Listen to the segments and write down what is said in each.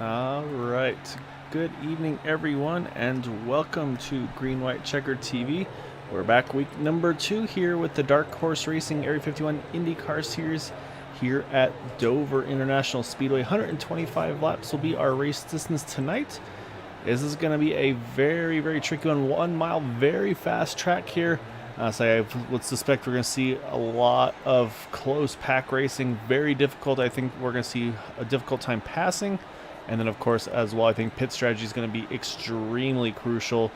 All right. Good evening, everyone, and welcome to Green White Checker TV. We're back week number 2 here with the Dark Horse Racing Area 51 Indy Car Series here at Dover International Speedway. 125 laps will be our race distance tonight. This is going to be a very, very tricky one. 1 mile, very fast track here. So I would suspect we're going to see a lot of close pack racing. Very difficult. I think we're going to see a difficult time passing. And then, of course, as well, I think pit strategy is going to be extremely crucial.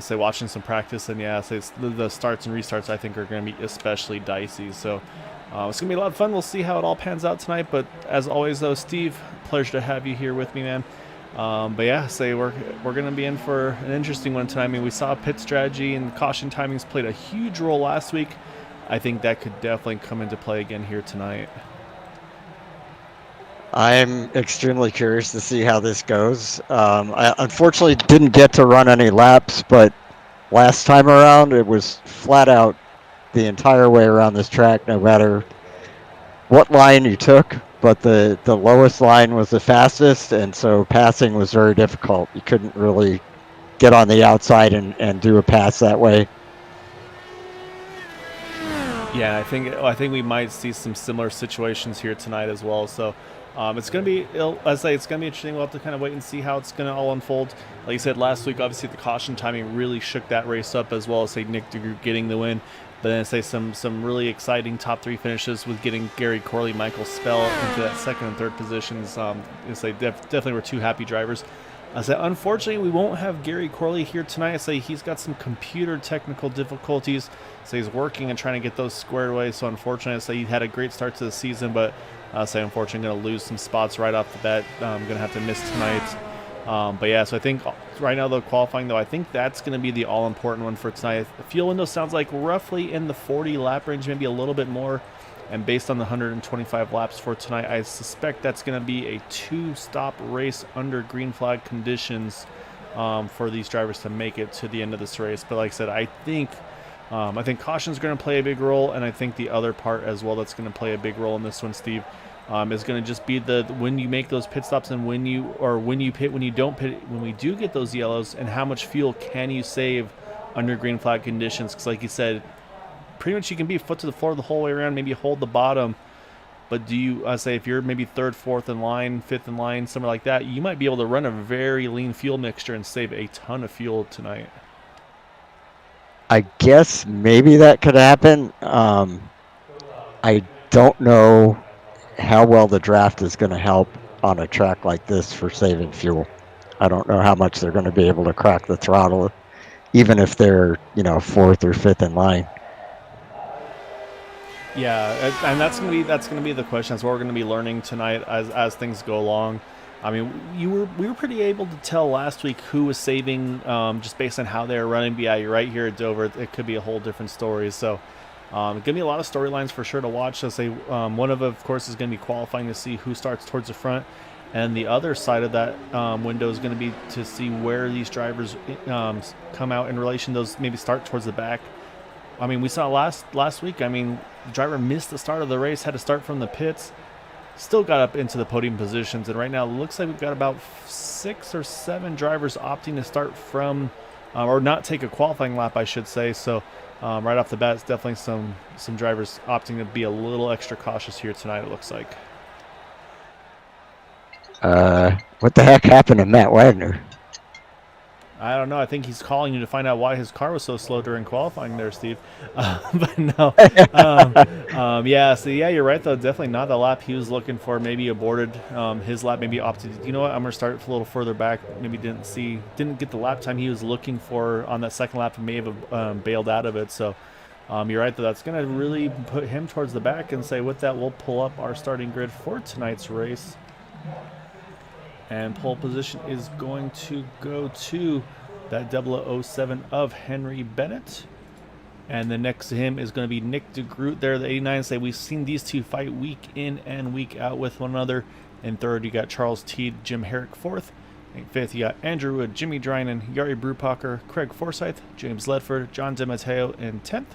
Say watching some practice, and yeah, say the starts and restarts I think are going to be especially dicey. So it's going to be a lot of fun. We'll see how it all pans out tonight. But as always, though, Steve, pleasure to have you here with me, man. But yeah, say we're going to be in for an interesting one tonight. I mean, we saw pit strategy and caution timings played a huge role last week. I think that could definitely come into play again here tonight. I'm extremely curious to see how this goes. I unfortunately didn't get to run any laps, but last time around it was flat out the entire way around this track, no matter what line you took. But the lowest line was the fastest, and so passing was very difficult. You couldn't really get on the outside and do a pass that way. Yeah, I think we might see some similar situations here tonight as well. So it's going to be, as I say, it's going to be interesting. We'll have to kind of wait and see how it's going to all unfold. Like you said last week, obviously the caution timing really shook that race up, as well as say Nick DeGroot getting the win. But then say some really exciting top 3 finishes with getting Gary Corley, Michael Spell into that second and third positions. Say definitely were 2 happy drivers. I say, unfortunately, we won't have Gary Corley here tonight. I say he's got some computer technical difficulties. So he's working and trying to get those squared away. So unfortunately, I say he had a great start to the season, but I say unfortunately going to lose some spots right off the bat. I'm going to have to miss tonight. But yeah, so I think right now the qualifying, though, I think that's going to be the all-important one for tonight. The fuel window sounds like roughly in the 40 lap range, maybe a little bit more. And based on the 125 laps for tonight, I suspect that's going to be a 2-stop race under green flag conditions for these drivers to make it to the end of this race. But like I said, I think caution is going to play a big role, and I think the other part as well that's going to play a big role in this one, Steve, is going to just be the when you make those pit stops and when you pit, when you don't pit, when we do get those yellows, and how much fuel can you save under green flag conditions? Because like you said, pretty much you can be foot to the floor the whole way around, maybe hold the bottom, but do you say if you're maybe 3rd, 4th in line, 5th in line, somewhere like that, you might be able to run a very lean fuel mixture and save a ton of fuel tonight. I guess maybe that could happen. I don't know how well the draft is going to help on a track like this for saving fuel. I don't know how much they're going to be able to crack the throttle, even if they're 4th or 5th in line. Yeah, and that's gonna be the question. That's what we're gonna be learning tonight as things go along. I mean, we were pretty able to tell last week who was saving just based on how they were running. But yeah, you're right, here at Dover, it could be a whole different story. So, give me a lot of storylines for sure to watch. So say one of course is going to be qualifying to see who starts towards the front, and the other side of that window is going to be to see where these drivers come out in relation to those maybe start towards the back. I mean, we saw last week. I mean, the driver missed the start of the race, had to start from the pits, still got up into the podium positions, and right now it looks like we've got about 6 or 7 drivers opting to start from, or not take a qualifying lap, I should say. So right off the bat, it's definitely some drivers opting to be a little extra cautious here tonight, it looks like. What the heck happened to Matt Wagner? I don't know. I think he's calling you to find out why his car was so slow during qualifying there, Steve. But no. Yeah, so yeah, you're right, though. Definitely not the lap he was looking for. Maybe aborted his lap, maybe opted. You know what? I'm going to start a little further back. Maybe didn't get the lap time he was looking for on that second lap and may have bailed out of it. So you're right, though. That's going to really put him towards the back and say, with that, we'll pull up our starting grid for tonight's race. And pole position is going to go to that 007 of Henry Bennett. And then next to him is going to be Nick DeGroot there, the 89. Say we've seen these two fight week in and week out with one another. In third, you got Charles Teed, Jim Herrick fourth. In fifth, you got Andrew Wood, Jimmy Drynan, Yari Brupacher, Craig Forsyth, James Ledford, John DeMatteo in 10th.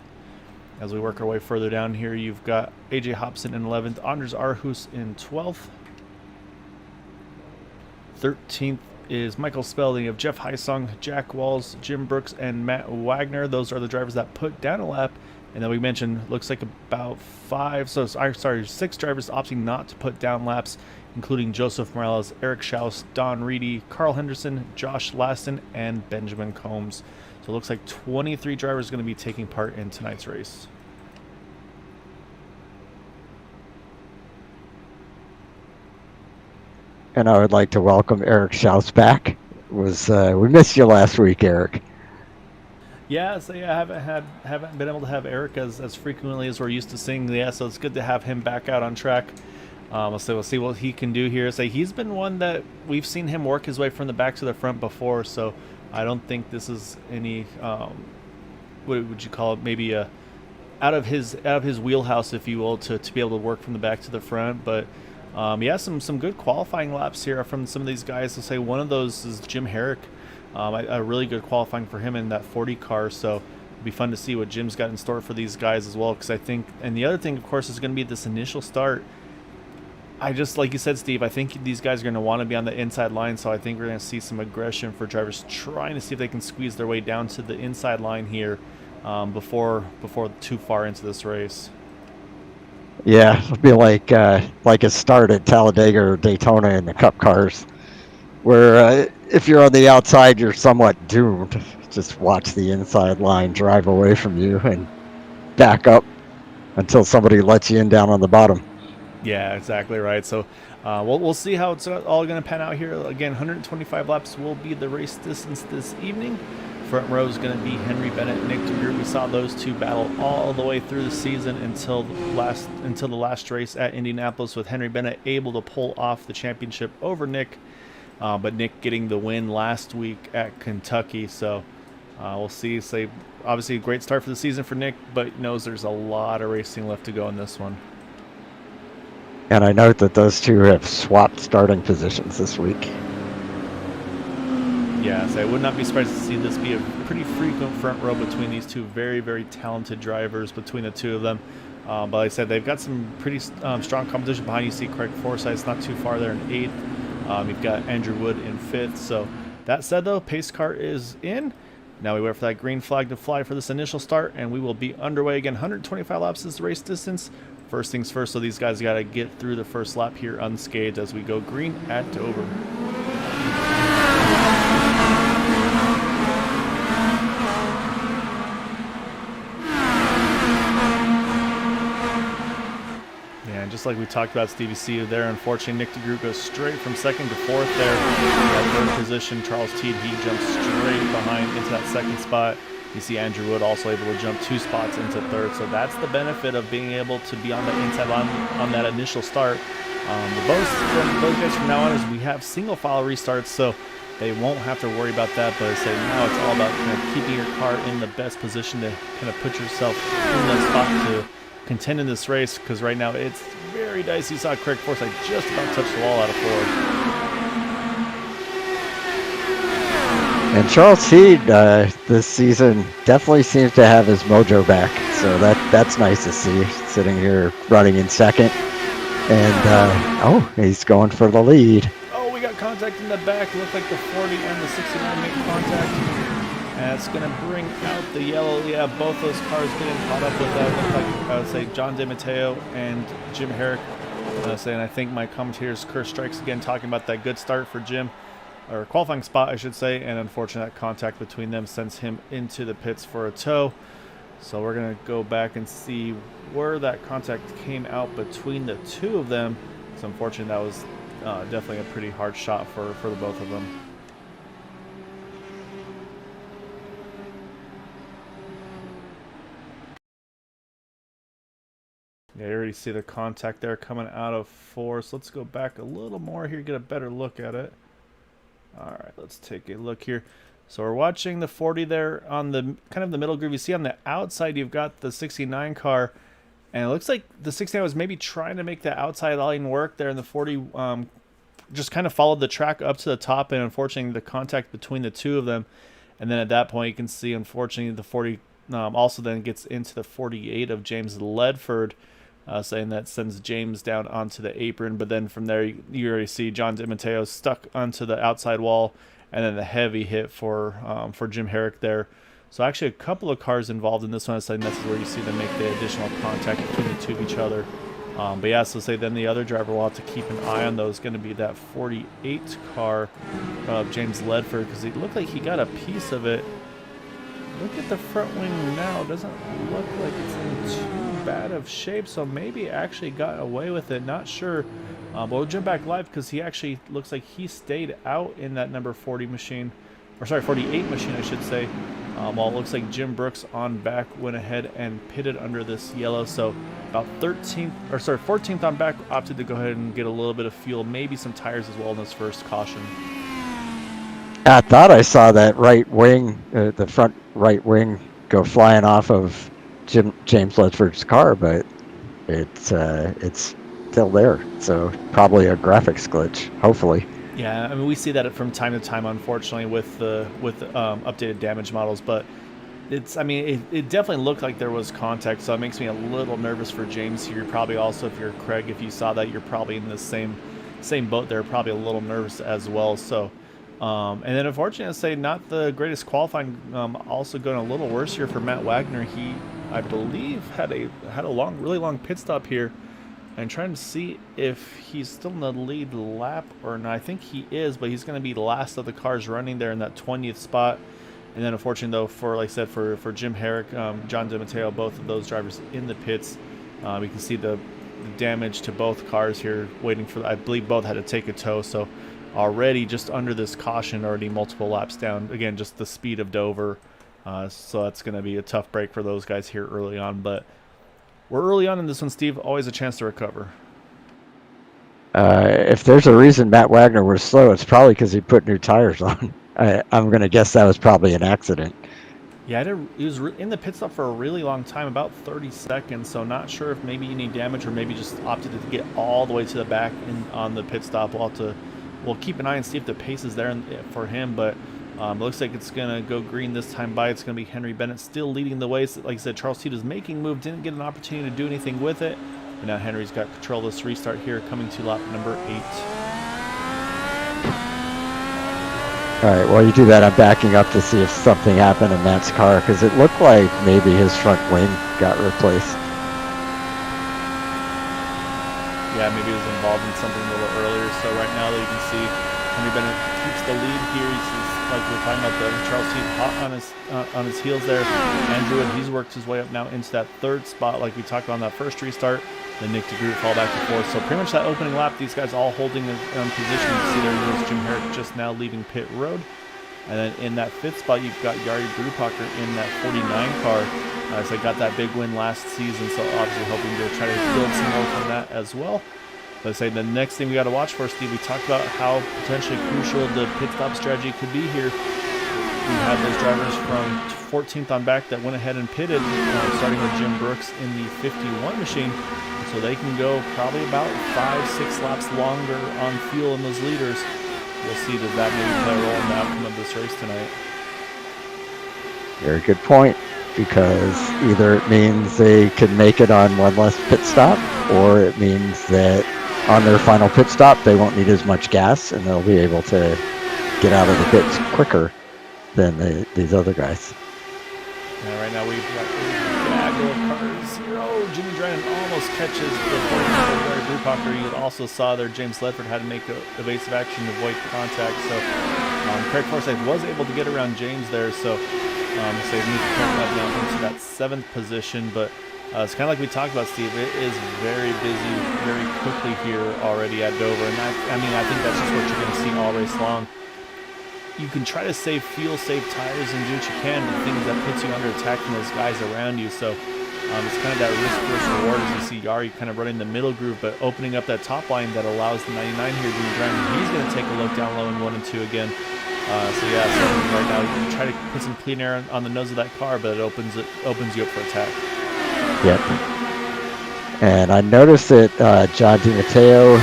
As we work our way further down here, you've got AJ Hobson in 11th, Anders Arhus in 12th. 13th is Michael Spelling of Jeff Heisung, Jack Walls, Jim Brooks, and Matt Wagner. Those are the drivers that put down a lap. And then we mentioned, looks like about 6 drivers opting not to put down laps, including Joseph Morales, Eric Schaus, Don Reedy, Carl Henderson, Josh Laston, and Benjamin Combs. So it looks like 23 drivers are going to be taking part in tonight's race. And I would like to welcome Eric Schaus back. We missed you last week, Eric. Yeah, so I haven't been able to have Eric as frequently as we're used to seeing. Yeah, so it's good to have him back out on track. We'll see what he can do here. So he's been one that we've seen him work his way from the back to the front before. So I don't think this is any what would you call it? Maybe out of his wheelhouse, if you will, to be able to work from the back to the front. But yeah, some good qualifying laps here from some of these guys. I'll say one of those is Jim Herrick. A really good qualifying for him in that 40 car, so it'll be fun to see what Jim's got in store for these guys as well, because I think, and the other thing, of course, is going to be this initial start. Like you said, Steve, I think these guys are going to want to be on the inside line, so I think we're going to see some aggression for drivers trying to see if they can squeeze their way down to the inside line here before too far into this race. Yeah, it'll be like a start at Talladega or Daytona in the Cup cars, where if you're on the outside, you're somewhat doomed. Just watch the inside line drive away from you and back up until somebody lets you in down on the bottom. Yeah, exactly right. So we'll see how it's all going to pan out here. Again, 125 laps will be the race distance this evening. Front row is going to be Henry Bennett, Nick DeGroot. We saw those two battle all the way through the season until the last race at Indianapolis, with Henry Bennett able to pull off the championship over Nick. But Nick getting the win last week at Kentucky. So we'll see. Obviously a great start for the season for Nick, but knows there's a lot of racing left to go in this one. And I note that those two have swapped starting positions this week. Yeah, so I would not be surprised to see this be a pretty frequent front row between these two very, very talented drivers between the two of them. But like I said, they've got some pretty strong competition behind you. See Craig Forsyth's not too far there in 8th. You've got Andrew Wood in 5th. So that said, though, pace car is in. Now we wait for that green flag to fly for this initial start, and we will be underway again. 125 laps is the race distance. First things first, so these guys got to get through the first lap here unscathed as we go green at Dover. And just like we talked about, Stevie C there, unfortunately, Nick DeGroot goes straight from 2nd to 4th there. At 3rd position, Charles Teed, he jumps straight behind into that 2nd spot. You see Andrew Wood also able to jump 2 spots into 3rd. So that's the benefit of being able to be on the inside line on that initial start. The boast from those guys from now on is we have single file restarts, so they won't have to worry about that. But I say now it's all about kind of keeping your car in the best position to kind of put yourself in the spot to contend in this race, because right now it's very dicey. You saw Craig Forsyth just about touch the wall out of 4th. And Charles Teed this season definitely seems to have his mojo back, so that's nice to see, sitting here running in 2nd. And he's going for the lead. Oh, we got contact in the back. It looked like the 40 and the 69 make contact. And it's going to bring out the yellow. Yeah, both those cars getting caught up with that. Looked like, I would say, John DeMatteo and Jim Herrick. And I think my commentator's Curse Strikes again, talking about that good start for Jim, or qualifying spot, I should say. And unfortunately, that contact between them sends him into the pits for a tow. So we're going to go back and see where that contact came out between the two of them. It's unfortunate. That was definitely a pretty hard shot for the both of them. Yeah, you already see the contact there coming out of 4. So let's go back a little more here, get a better look at it. All right, let's take a look here. So we're watching the 40 there on the kind of the middle groove. You see on the outside, you've got the 69 car, and it looks like the 69 was maybe trying to make the outside line work there, and the 40 just kind of followed the track up to the top, and unfortunately the contact between the two of them. And then at that point, you can see, unfortunately, the 40 also then gets into the 48 of James Ledford, saying that sends James down onto the apron. But then from there, you already see John DiMatteo stuck onto the outside wall, and then the heavy hit for Jim Herrick there. So actually a couple of cars involved in this one. So this is where you see them make the additional contact between the two of each other. But yeah, so say then the other driver will have to keep an eye on those. Going to be that 48 car of James Ledford, because it looked like he got a piece of it. Look at the front wing now. Doesn't look like it's in too bad of shape, so maybe actually got away with it. Not sure. But we'll jump back live because he actually looks like he stayed out in that number 40 machine, or sorry, 48 machine, I should say. While it looks like Jim Brooks on back went ahead and pitted under this yellow. So about 14th on back opted to go ahead and get a little bit of fuel, maybe some tires as well in this first caution. I thought I saw that right wing, the front right wing, go flying off of James Ledford's car, but it's still there. So probably a graphics glitch, hopefully. Yeah, I mean, we see that from time to time, unfortunately, with updated damage models. But it definitely looked like there was contact, so it makes me a little nervous for James here. Probably also, if you're Craig, if you saw that, you're probably in the same boat there, probably a little nervous as well. So, and then unfortunately, I'd say not the greatest qualifying. Also going a little worse here for Matt Wagner. He, I believe, had a really long pit stop here. And trying to see if he's still in the lead lap or not. I think he is, but he's going to be last of the cars running there in that 20th spot. And then, unfortunately, though, for like I said, for Jim Herrick, John DiMatteo, both of those drivers in the pits, you can see the damage to both cars here. Waiting for, I believe, both had to take a tow. So already just under this caution, already multiple laps down. Again, just the speed of Dover. So that's going to be a tough break for those guys here early on, but. We're early on in this one, Steve. Always a chance to recover. If there's a reason Matt Wagner was slow, it's probably because he put new tires on. I'm going to guess that was probably an accident. Yeah, he was in the pit stop for a really long time, about 30 seconds. So not sure if maybe any damage or maybe just opted to get all the way to the back on the pit stop. We'll keep an eye and see if the pace is there for him, but. Looks like it's going to go green this time by. It's going to be Henry Bennett still leading the way. So, like I said, Charles Tito's making move, didn't get an opportunity to do anything with it. But now Henry's got control of this restart here, coming to lap number 8. All right, while you do that, I'm backing up to see if something happened in Matt's car, because it looked like maybe his front wing got replaced. Yeah, maybe he was involved in something a little earlier. So right now, you can see Henry Bennett keeps the lead here. He's like we're talking about, the Charles Heath hot on his heels there. Andrew, and he's worked his way up now into that 3rd spot, like we talked about on that first restart. Then Nick DeGroot fall back to 4th. So pretty much that opening lap, these guys all holding a position. You see there is Jim Herrick just now leaving pit road. And then in that 5th spot, you've got Jari Brupacher in that 49 car. So got that big win last season, so obviously hoping to try to build some more from that as well. Let's say the next thing we got to watch for, Steve, we talked about how potentially crucial the pit stop strategy could be here. We have those drivers from 14th on back that went ahead and pitted, starting with Jim Brooks in the 51 machine. So they can go probably about 5-6 laps longer on fuel in those leaders. We'll see, does that maybe play a role in the outcome of this race tonight? Very good point, because either it means they can make it on one less pit stop, or it means that on their final pit stop they won't need as much gas and they'll be able to get out of the pits quicker than these other guys. Yeah, right now we've got a gaggle of cars here. Oh, Jimmy Drennan almost catches the point of Larry Brupacher. You also saw there James Ledford had to make evasive action to avoid contact. So Craig Forsyth was able to get around James there. So they moved now into that 7th position. But it's kind of like we talked about, Steve. It is very busy, very quickly here already at Dover. And I think that's just what you're going to see all race long. You can try to save fuel, save tires, and do what you can, but things that puts you under attack from those guys around you. So it's kind of that risk versus reward as you see Jari kind of running the middle groove, but opening up that top line that allows the 99 here to be driving. He's going to take a look down low in 1 and 2 again. So right now you can try to put some clean air on the nose of that car, but it opens you up for attack. Yep. And I noticed that John DiMatteo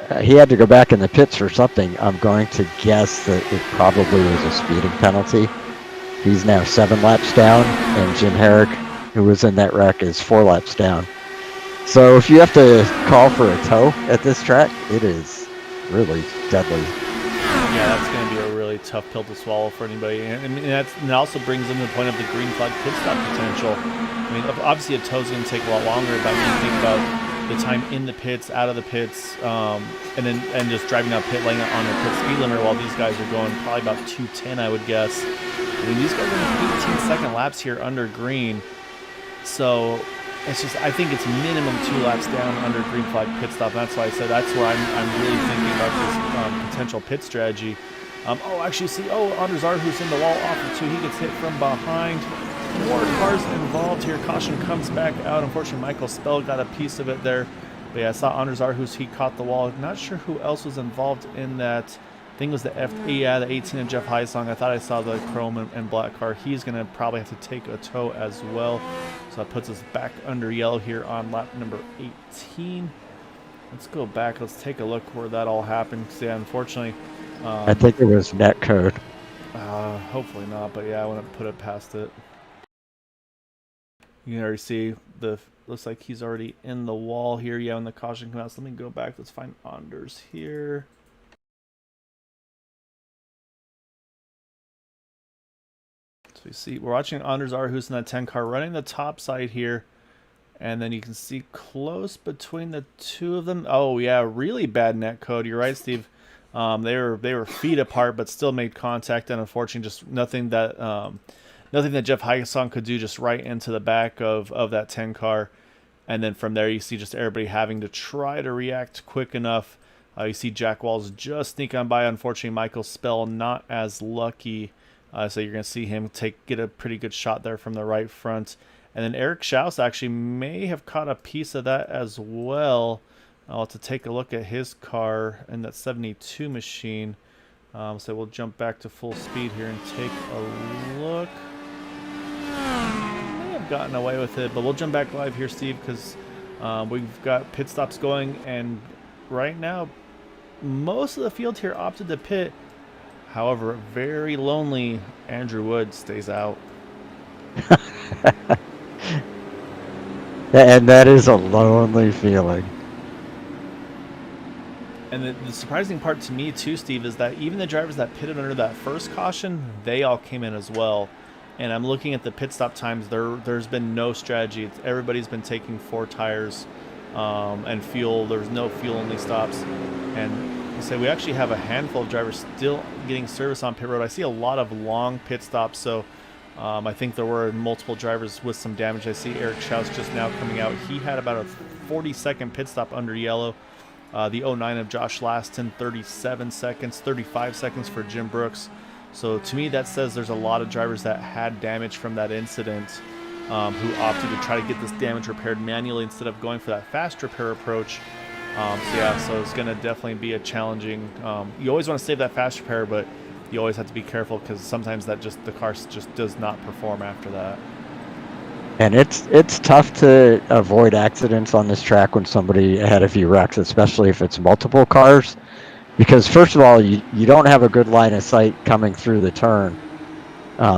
had to go back in the pits for something. I'm going to guess that it probably was a speeding penalty. He's now 7 laps down, and Jim Herrick, who was in that wreck, is 4 laps down. So if you have to call for a tow at this track, it is really deadly. Yeah, that's going to be a really tough pill to swallow for anybody. And it also brings in the point of the green flag pit stop potential. I mean, obviously a tow's going to take a lot longer, but when you think about the time in the pits, out of the pits, and just driving down pit lane on their pit speed limiter while these guys are going probably about 210, I would guess. I mean, these guys are in 18-second laps here under green. So it's just, I think it's minimum 2 laps down under green flag pit stop. And that's why I said that's where I'm really thinking about this potential pit strategy. Actually, see, Anders Arhus in the wall off of 2. He gets hit from behind. More cars involved here. Caution comes back out. Unfortunately, Michael Spell got a piece of it there. But yeah, I saw Anders Arhus. He caught the wall. Not sure who else was involved in that. I think it was the 18 of Jeff Heisong. I thought I saw the chrome and black car. He's going to probably have to take a tow as well. So that puts us back under yellow here on lap number 18. Let's go back. Let's take a look where that all happened. So yeah, unfortunately, I think it was net code. hopefully not, but yeah, I wouldn't put it past it. You can already see looks like he's already in the wall here. Yeah, when the caution comes out. So let me go back. Let's find Anders here. So you see, we're watching Anders Arhus in that 10 car running the top side here. And then you can see close between the two of them. Oh yeah, really bad net code. You're right, Steve. They were feet apart, but still made contact. And unfortunately, just nothing that Jeff Heisong could do, just right into the back of that 10 car. And then from there, you see just everybody having to try to react quick enough. You see Jack Walls just sneak on by. Unfortunately, Michael Spell not as lucky. So you're going to see him get a pretty good shot there from the right front. And then Eric Schaus actually may have caught a piece of that as well. I'll have to take a look at his car in that 72 machine. So we'll jump back to full speed here and take a look. May have gotten away with it, but we'll jump back live here, Steve, because we've got pit stops going. And right now, most of the field here opted to pit. However, very lonely Andrew Wood stays out. And that is a lonely feeling. And the surprising part to me too, Steve, is that even the drivers that pitted under that first caution, they all came in as well. And I'm looking at the pit stop times. There's been no strategy. Everybody's been taking 4 tires and fuel. There's no fuel-only stops. And so we actually have a handful of drivers still getting service on pit road. I see a lot of long pit stops, so I think there were multiple drivers with some damage. I see Eric Schaus just now coming out. He had about a 40-second pit stop under yellow. The 09 of Josh Laston, 37 seconds, 35 seconds for Jim Brooks. So to me, that says there's a lot of drivers that had damage from that incident who opted to try to get this damage repaired manually instead of going for that fast repair approach. So it's going to definitely be a challenging. You always want to save that fast repair, but you always have to be careful because sometimes the car just does not perform after that. And it's tough to avoid accidents on this track when somebody ahead of you wrecks, especially if it's multiple cars. Because first of all, you don't have a good line of sight coming through the turn.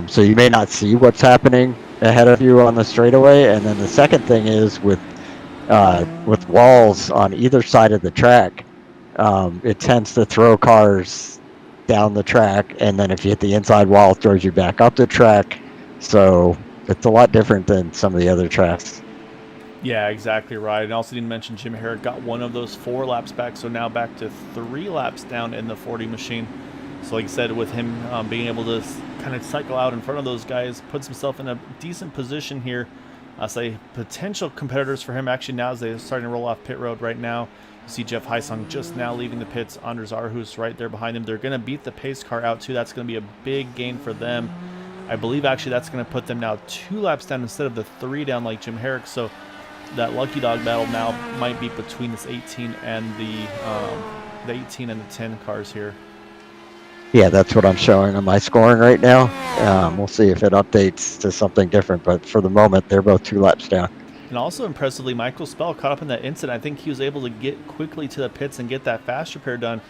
So you may not see what's happening ahead of you on the straightaway. And then the second thing is with walls on either side of the track, it tends to throw cars down the track. And then if you hit the inside wall, it throws you back up the track. So it's a lot different than some of the other tracks. Yeah, exactly right. And also didn't mention Jim Herrick got one of those 4 laps back, so now back to 3 laps down in the 40 machine. So like I said, with him being able to kind of cycle out in front of those guys, puts himself in a decent position here. Say potential competitors for him actually now as they're starting to roll off pit road right now. You see Jeff Heisong just now leaving the pits. Anders Arhus right there behind him. They're going to beat the pace car out too. That's going to be a big gain for them. I believe actually that's going to put them now 2 laps down instead of the 3 down like Jim Herrick. So that lucky dog battle now might be between this 18 and the 18 and the 10 cars here. Yeah, that's what I'm showing on my scoring right now. We'll see if it updates to something different, but for the moment, they're both 2 laps down. And also impressively, Michael Spell caught up in that incident. I think he was able to get quickly to the pits and get that fast repair done.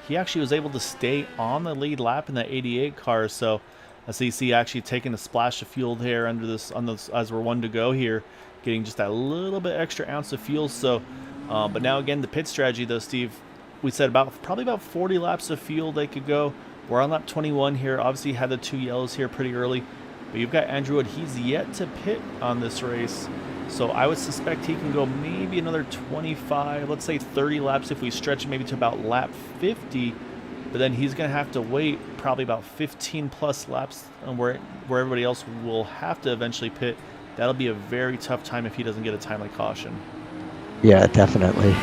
He actually was able to stay on the lead lap in the 88 car. So as you see, actually taking a splash of fuel there under this as we're 1 to go here. getting just that little bit extra ounce of fuel. So, but now again, the pit strategy though, Steve, we said probably about 40 laps of fuel they could go. We're on lap 21 here. Obviously, had the 2 yellows here pretty early, but you've got Andrew Wood. He's yet to pit on this race, so I would suspect he can go maybe another 25, let's say 30 laps if we stretch it maybe to about lap 50. But then he's going to have to wait probably about 15 plus laps where everybody else will have to eventually pit. That'll be a very tough time if he doesn't get a timely caution. Yeah, definitely.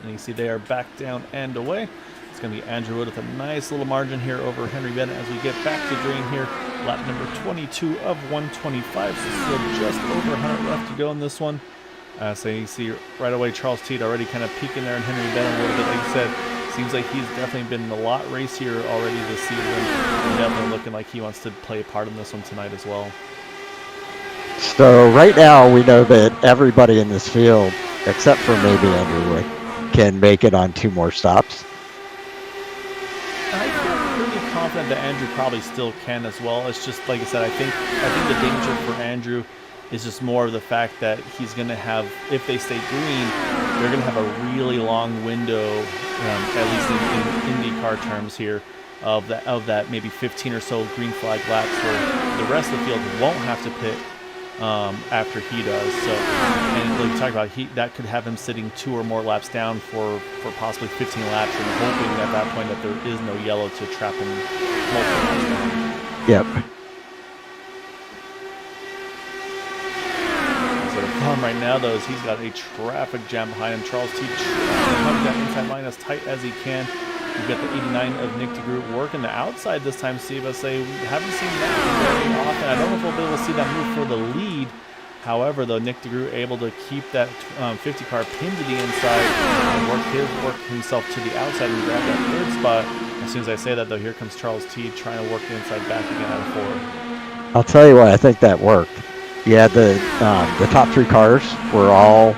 And you see they are back down and away. It's going to be Andrew Wood with a nice little margin here over Henry Bennett as we get back to green here. Lap number 22 of 125, so still just over 100 left to go in this one. So you see right away Charles Teed already kind of peeking there, and Henry Bennett a little bit, like you said. Seems like he's definitely been a lot racier already this season, and definitely looking like he wants to play a part in this one tonight as well. So right now we know that everybody in this field, except for maybe Andrew Wood, can make it on 2 more stops. I feel pretty confident that Andrew probably still can as well. It's just like I said, I think the danger for Andrew is just more of the fact that he's going to have, if they stay green, they're going to have a really long window, at least in IndyCar terms here, of that maybe 15 or so green flag laps where the rest of the field won't have to pit after he does. So, and like we talked about, that could have him sitting 2 or more laps down for possibly 15 laps, and hoping at that point that there is no yellow to trap him multiple laps down. Yep. So the problem right now, though, is he's got a traffic jam behind him. Charles Teed trying to hug that inside line as tight as he can. We've got the 89 of Nick DeGroot working the outside this time, Steve. I say we haven't seen that very often. I don't know if we'll be able to see that move for the lead. However, though, Nick DeGroot able to keep that 50 car pinned to the inside and work himself to the outside and grab that 3rd spot. As soon as I say that, though, here comes Charles Teed trying to work the inside back again out of 4. I'll tell you what, I think that worked. Yeah, the top 3 cars were all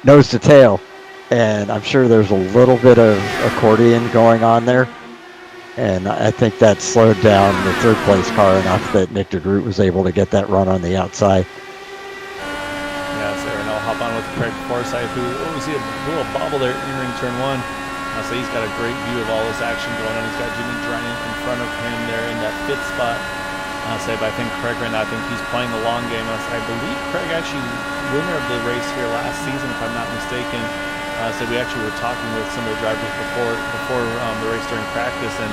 nose to tail, and I'm sure there's a little bit of accordion going on there, and I think that slowed down the 3rd place car enough that Nick DeGroot was able to get that run on the outside. Yeah, so and I'll hop on with Craig Forsyth, who we see a little bobble there entering turn 1. So he's got a great view of all this action going on. He's got Jimmy Drynan in front of him there in that 5th spot. But I think Craig right now, I think he's playing the long game. I believe Craig actually winner of the race here last season, if I'm not mistaken. We actually were talking with some of the drivers before the race during practice, and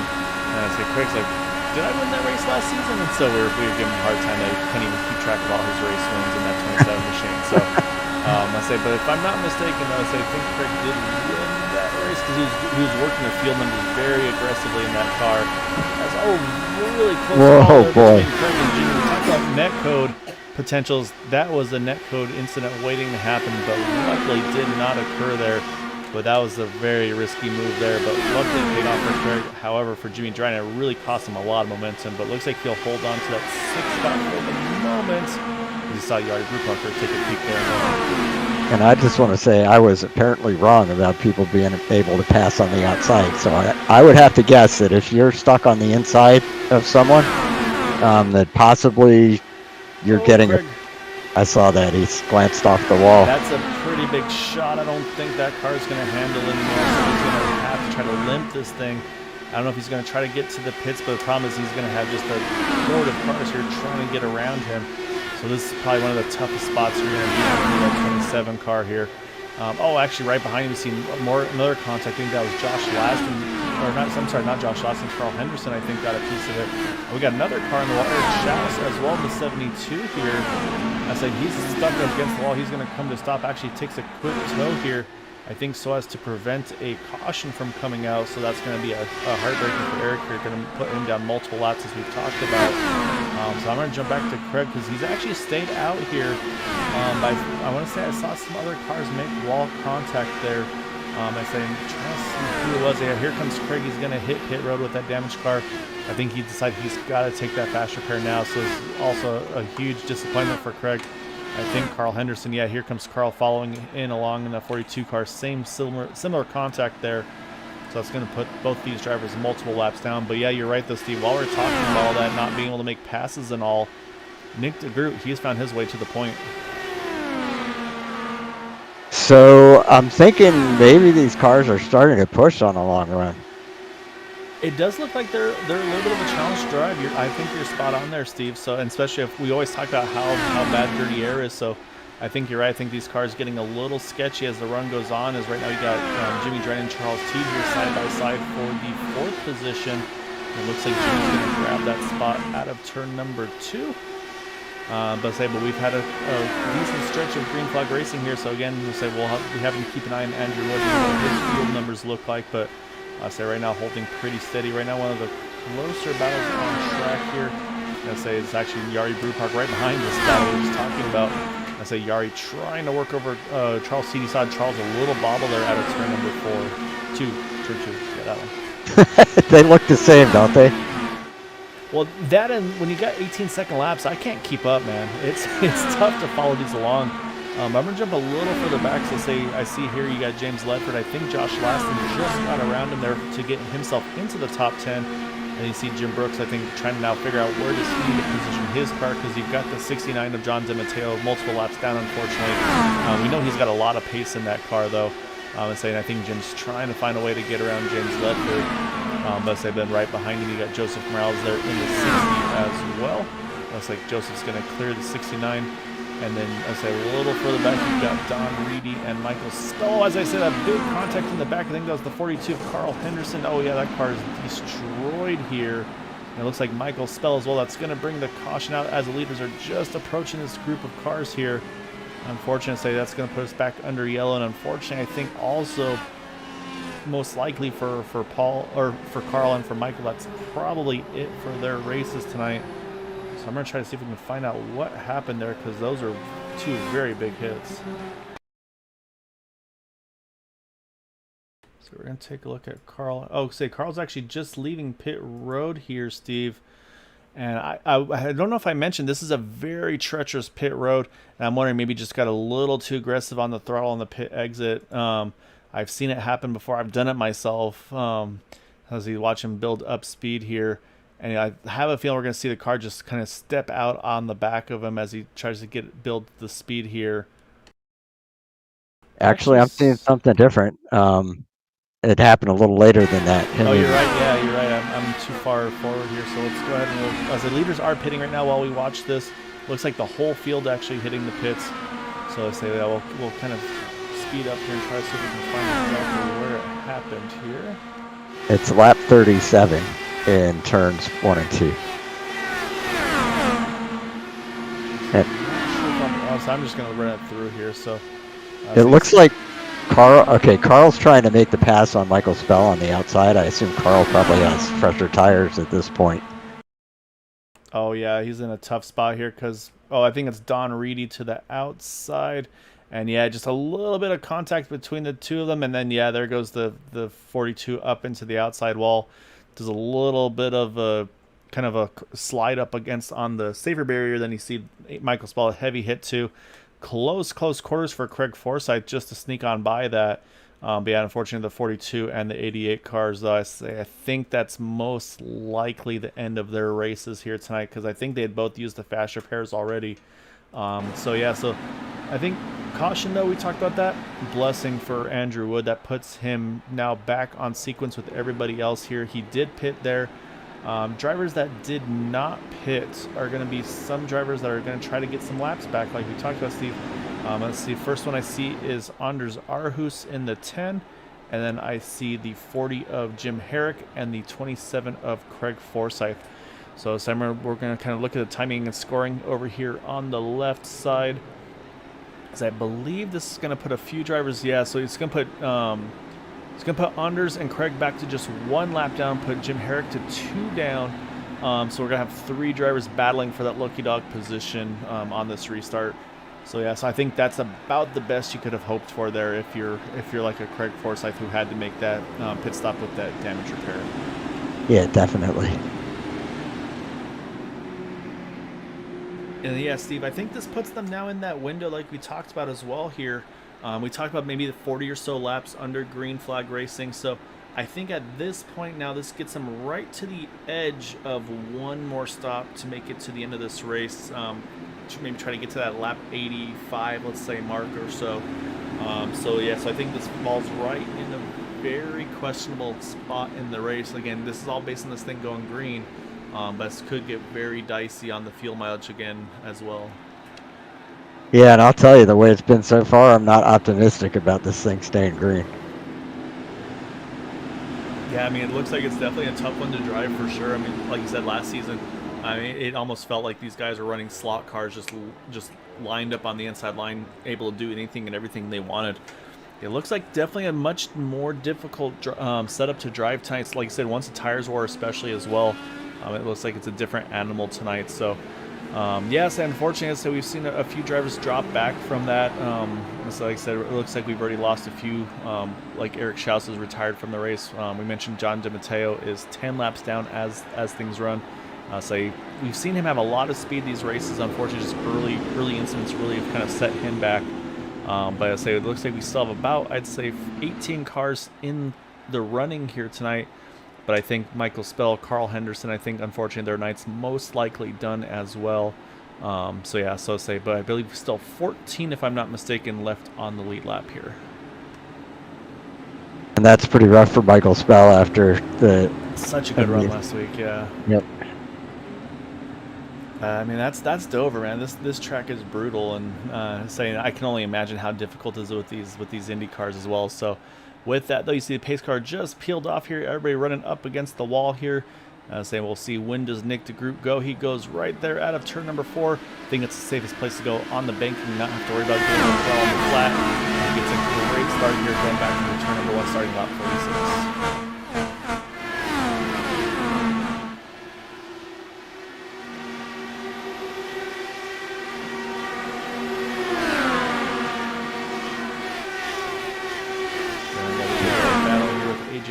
I said, Craig's like, did I win that race last season? And so we were giving him a hard time that he couldn't even keep track of all his race wins in that 27 machine. So but if I'm not mistaken, I think Craig did win that race because he was working the field numbers very aggressively in that car. That's really close. Whoa, boy! Craig and Jimmy, we talked about netcode potentials. That was a netcode incident waiting to happen, but luckily did not occur there. But that was a very risky move there, but luckily it paid off for Craig. However, for Jimmy Drynan, it really cost him a lot of momentum, but looks like he'll hold on to that 6th spot for the moment. You saw Yari Brubacher take a peek there. And I just want to say I was apparently wrong about people being able to pass on the outside. So I would have to guess that if you're stuck on the inside of someone, that possibly you're getting Craig. I saw that. He's glanced off the wall. That's a pretty big shot. I don't think that car's going to handle anymore. So he's going to have to try to limp this thing. I don't know if he's going to try to get to the pits, but the problem is he's going to have just a horde of cars here trying to get around him. So this is probably one of the toughest spots you're going to be in that 27 car here. Actually, right behind him, we see another contact. I think that was Josh Laston, or not. I'm sorry, not Josh Laston. Carl Henderson, I think, got a piece of it. We got another car in the water, Schaus as well, the 72 here. I said he's stuck up against the wall. He's going to come to stop. Actually, takes a quick tow here, I think, so as to prevent a caution from coming out. So that's going to be a heartbreaking for Eric here. Going to put him down multiple laps as we've talked about. So I'm going to jump back to Craig because he's actually stayed out here. I want to say I saw some other cars make wall contact there. I say, I'm trying to see who it was. Yeah, here comes Craig. He's going to hit pit road with that damaged car. I think he decided he's got to take that fast repair now. So it's also a huge disappointment for Craig. I think Carl Henderson, yeah, here comes Carl following in along in the 42 car. Same similar contact there. So that's going to put both these drivers multiple laps down. But yeah, you're right though, Steve. While we're talking about all that, not being able to make passes and all, Nick DeGroot, he's found his way to the point. So I'm thinking maybe these cars are starting to push on the long run. It does look like they're a little bit of a challenge to drive. I think you're spot on there, Steve. So, and especially if we always talk about how bad dirty air is. So, I think you're right. I think these cars getting a little sketchy as the run goes on. As right now you got Jimmy Drennan and Charles Teed here side by side for the 4th position. It looks like Jimmy's going to grab that spot out of turn number 2. But we've had a decent stretch of green flag racing here. So again, we have to keep an eye on Andrew Wood and what his field numbers look like. But I say right now holding pretty steady. Right now one of the closer battles on track here. I say it's actually Yari Brewpark right behind this battle we were just talking about. I say Yari trying to work over Charles Teedy side. Charles a little bobble there out of turn number 4. 2. Yeah, that one. They look the same, don't they? Well, that and when you got 18-second laps, I can't keep up, man. It's tough to follow these along. I'm going to jump a little further back. So I see here you got James Ledford. I think Josh Laston just got around him there to get himself into the top 10. And you see Jim Brooks, I think, trying to now figure out where does he need to position his car, because you've got the 69 of John DeMatteo multiple laps down, unfortunately. We know he's got a lot of pace in that car, though. I think Jim's trying to find a way to get around James Ledford. But then right behind him, you got Joseph Morales there in the 60 as well. Looks like Joseph's going to clear the 69. And then, a little further back, you've got Don Reedy and Michael Stoll. As I said, a big contact in the back. I think that was the 42 of Carl Henderson. Oh, yeah, that car is destroyed here. And it looks like Michael Spell as well. That's going to bring the caution out as the leaders are just approaching this group of cars here. Unfortunately, that's going to put us back under yellow. And unfortunately, I think also most likely for Paul, or for Carl and for Michael, that's probably it for their races tonight. So I'm going to try to see if we can find out what happened there, because those are 2 very big hits. So we're going to take a look at Carl. Oh, Carl's actually just leaving pit road here, Steve. And I don't know if I mentioned, this is a very treacherous pit road. And I'm wondering, maybe just got a little too aggressive on the throttle on the pit exit. I've seen it happen before. I've done it myself. As you watch him build up speed here. And I have a feeling we're going to see the car just kind of step out on the back of him as he tries to build the speed here. Actually, I'm seeing something different. It happened a little later than that. Oh, you're right. Yeah, you're right. I'm too far forward here. So let's go ahead and as the leaders are pitting right now while we watch this. Looks like the whole field actually hitting the pits. So let's say that we'll kind of speed up here and try to see if we can find exactly where it happened here. It's lap 37 in turns 1 and 2. So I'm just going to run it through here. So it looks like Carl's trying to make the pass on Michael Spell on the outside. I assume Carl probably has fresher tires at this point. Oh, yeah, he's in a tough spot here because, I think it's Don Reedy to the outside. And, yeah, just a little bit of contact between the 2 of them. And then, yeah, there goes the 42 up into the outside wall. There's a little bit of a kind of a slide up against on the safer barrier. Then you see Michael Spell, a heavy hit too. Close quarters for Craig Forsyth just to sneak on by that. But yeah, unfortunately, the 42 and the 88 cars, though, I think that's most likely the end of their races here tonight, because I think they had both used the fast repairs already. So I think caution, though, we talked about that. Blessing for Andrew Wood. That puts him now back on sequence with everybody else here. He did pit there. Drivers that did not pit are going to be some drivers that are going to try to get some laps back, like we talked about, Steve. Let's see. First one I see is Anders Arhus in the 10. And then I see the 40 of Jim Herrick and the 27 of Craig Forsyth. So Simon, we're going to kind of look at the timing and scoring over here on the left side. As I believe this is going to put a few drivers. Yeah, so it's going to put Anders and Craig back to just 1 lap down, put Jim Herrick to 2 down. So we're going to have 3 drivers battling for that lucky dog position on this restart. So yeah, so I think that's about the best you could have hoped for there if you're like a Craig Forsyth who had to make that pit stop with that damage repair. Yeah, definitely. And yeah, Steve, I think this puts them now in that window like we talked about as well here. We talked about maybe the 40 or so laps under green flag racing. So I think at this point now, this gets him right to the edge of one more stop to make it to the end of this race. To maybe try to get to that lap 85, let's say, mark or so. So I think this falls right in a very questionable spot in the race. Again, this is all based on this thing going green, but this could get very dicey on the fuel mileage again as well. Yeah, and I'll tell you, the way it's been so far, I'm not optimistic about this thing staying green. Yeah, I mean, it looks like it's definitely a tough one to drive for sure. I mean, like you said, last season, I mean, it almost felt like these guys were running slot cars, just lined up on the inside line, able to do anything and everything they wanted. It looks like definitely a much more difficult setup to drive tonight. Like I said, once the tires wore especially as well, it looks like it's a different animal tonight. So, yes, unfortunately, so we've seen a few drivers drop back from that. So like I said, it looks like we've already lost a few. Like Eric Schaus is retired from the race. We mentioned John DeMatteo is 10 laps down as things run. So we've seen him have a lot of speed these races. Unfortunately, just early incidents really have kind of set him back. But I say it looks like we still have about, I'd say, 18 cars in the running here tonight. But I think Michael Spell, Carl Henderson, I think unfortunately their night's most likely done as well. But I believe still 14, if I'm not mistaken, left on the lead lap here. And that's pretty rough for Michael Spell after such a good run last week. Yeah. Yep. I mean, that's Dover, man. This track is brutal, and I can only imagine how difficult it is with these Indy cars as well. So, with that though, you see the pace car just peeled off here. Everybody running up against the wall here. We'll see when does Nick DeGroot go. He goes right there out of turn number 4. I think it's the safest place to go on the bank and not have to worry about getting well on the flat. He gets a great start here going back to turn number 1, starting lap 46.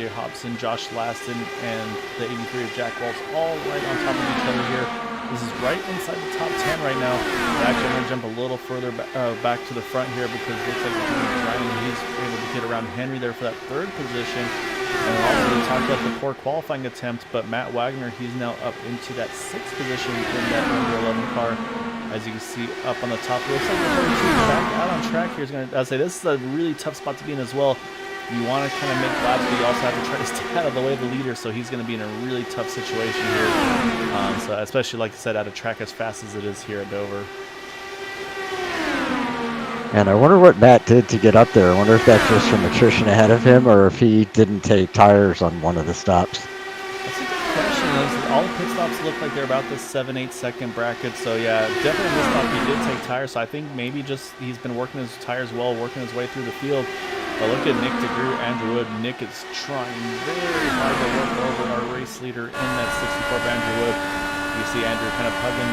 Hobson, Josh Laston, and the 83 of Jack Waltz all right on top of each other here. This is right inside the top 10 right now. Actually, I'm going to jump a little further back to the front here because it looks like he's able to get around Henry there for that 3rd position. And also we talked about the poor qualifying attempt, but Matt Wagner, he's now up into that 6th position in that number 11 car. As you can see up on the top, it looks like we're back out on track here. I'd say this is a really tough spot to be in as well. You want to kind of make laps, but you also have to try to stay out of the way of the leader, so he's going to be in a really tough situation here. So especially, like I said, at a track as fast as it is here at Dover. And I wonder what Matt did to get up there. I wonder if that's just from attrition ahead of him, or if he didn't take tires on one of the stops. That's a good question. All the pit stops look like they're about the 7-8 second bracket. So yeah, definitely this stop he did take tires. So I think maybe just he's been working his tires well, working his way through the field. But look at Nick DeGroot, Andrew Wood. Nick is trying very hard to work over our race leader in that 64 of Andrew Wood. You see Andrew kind of hugging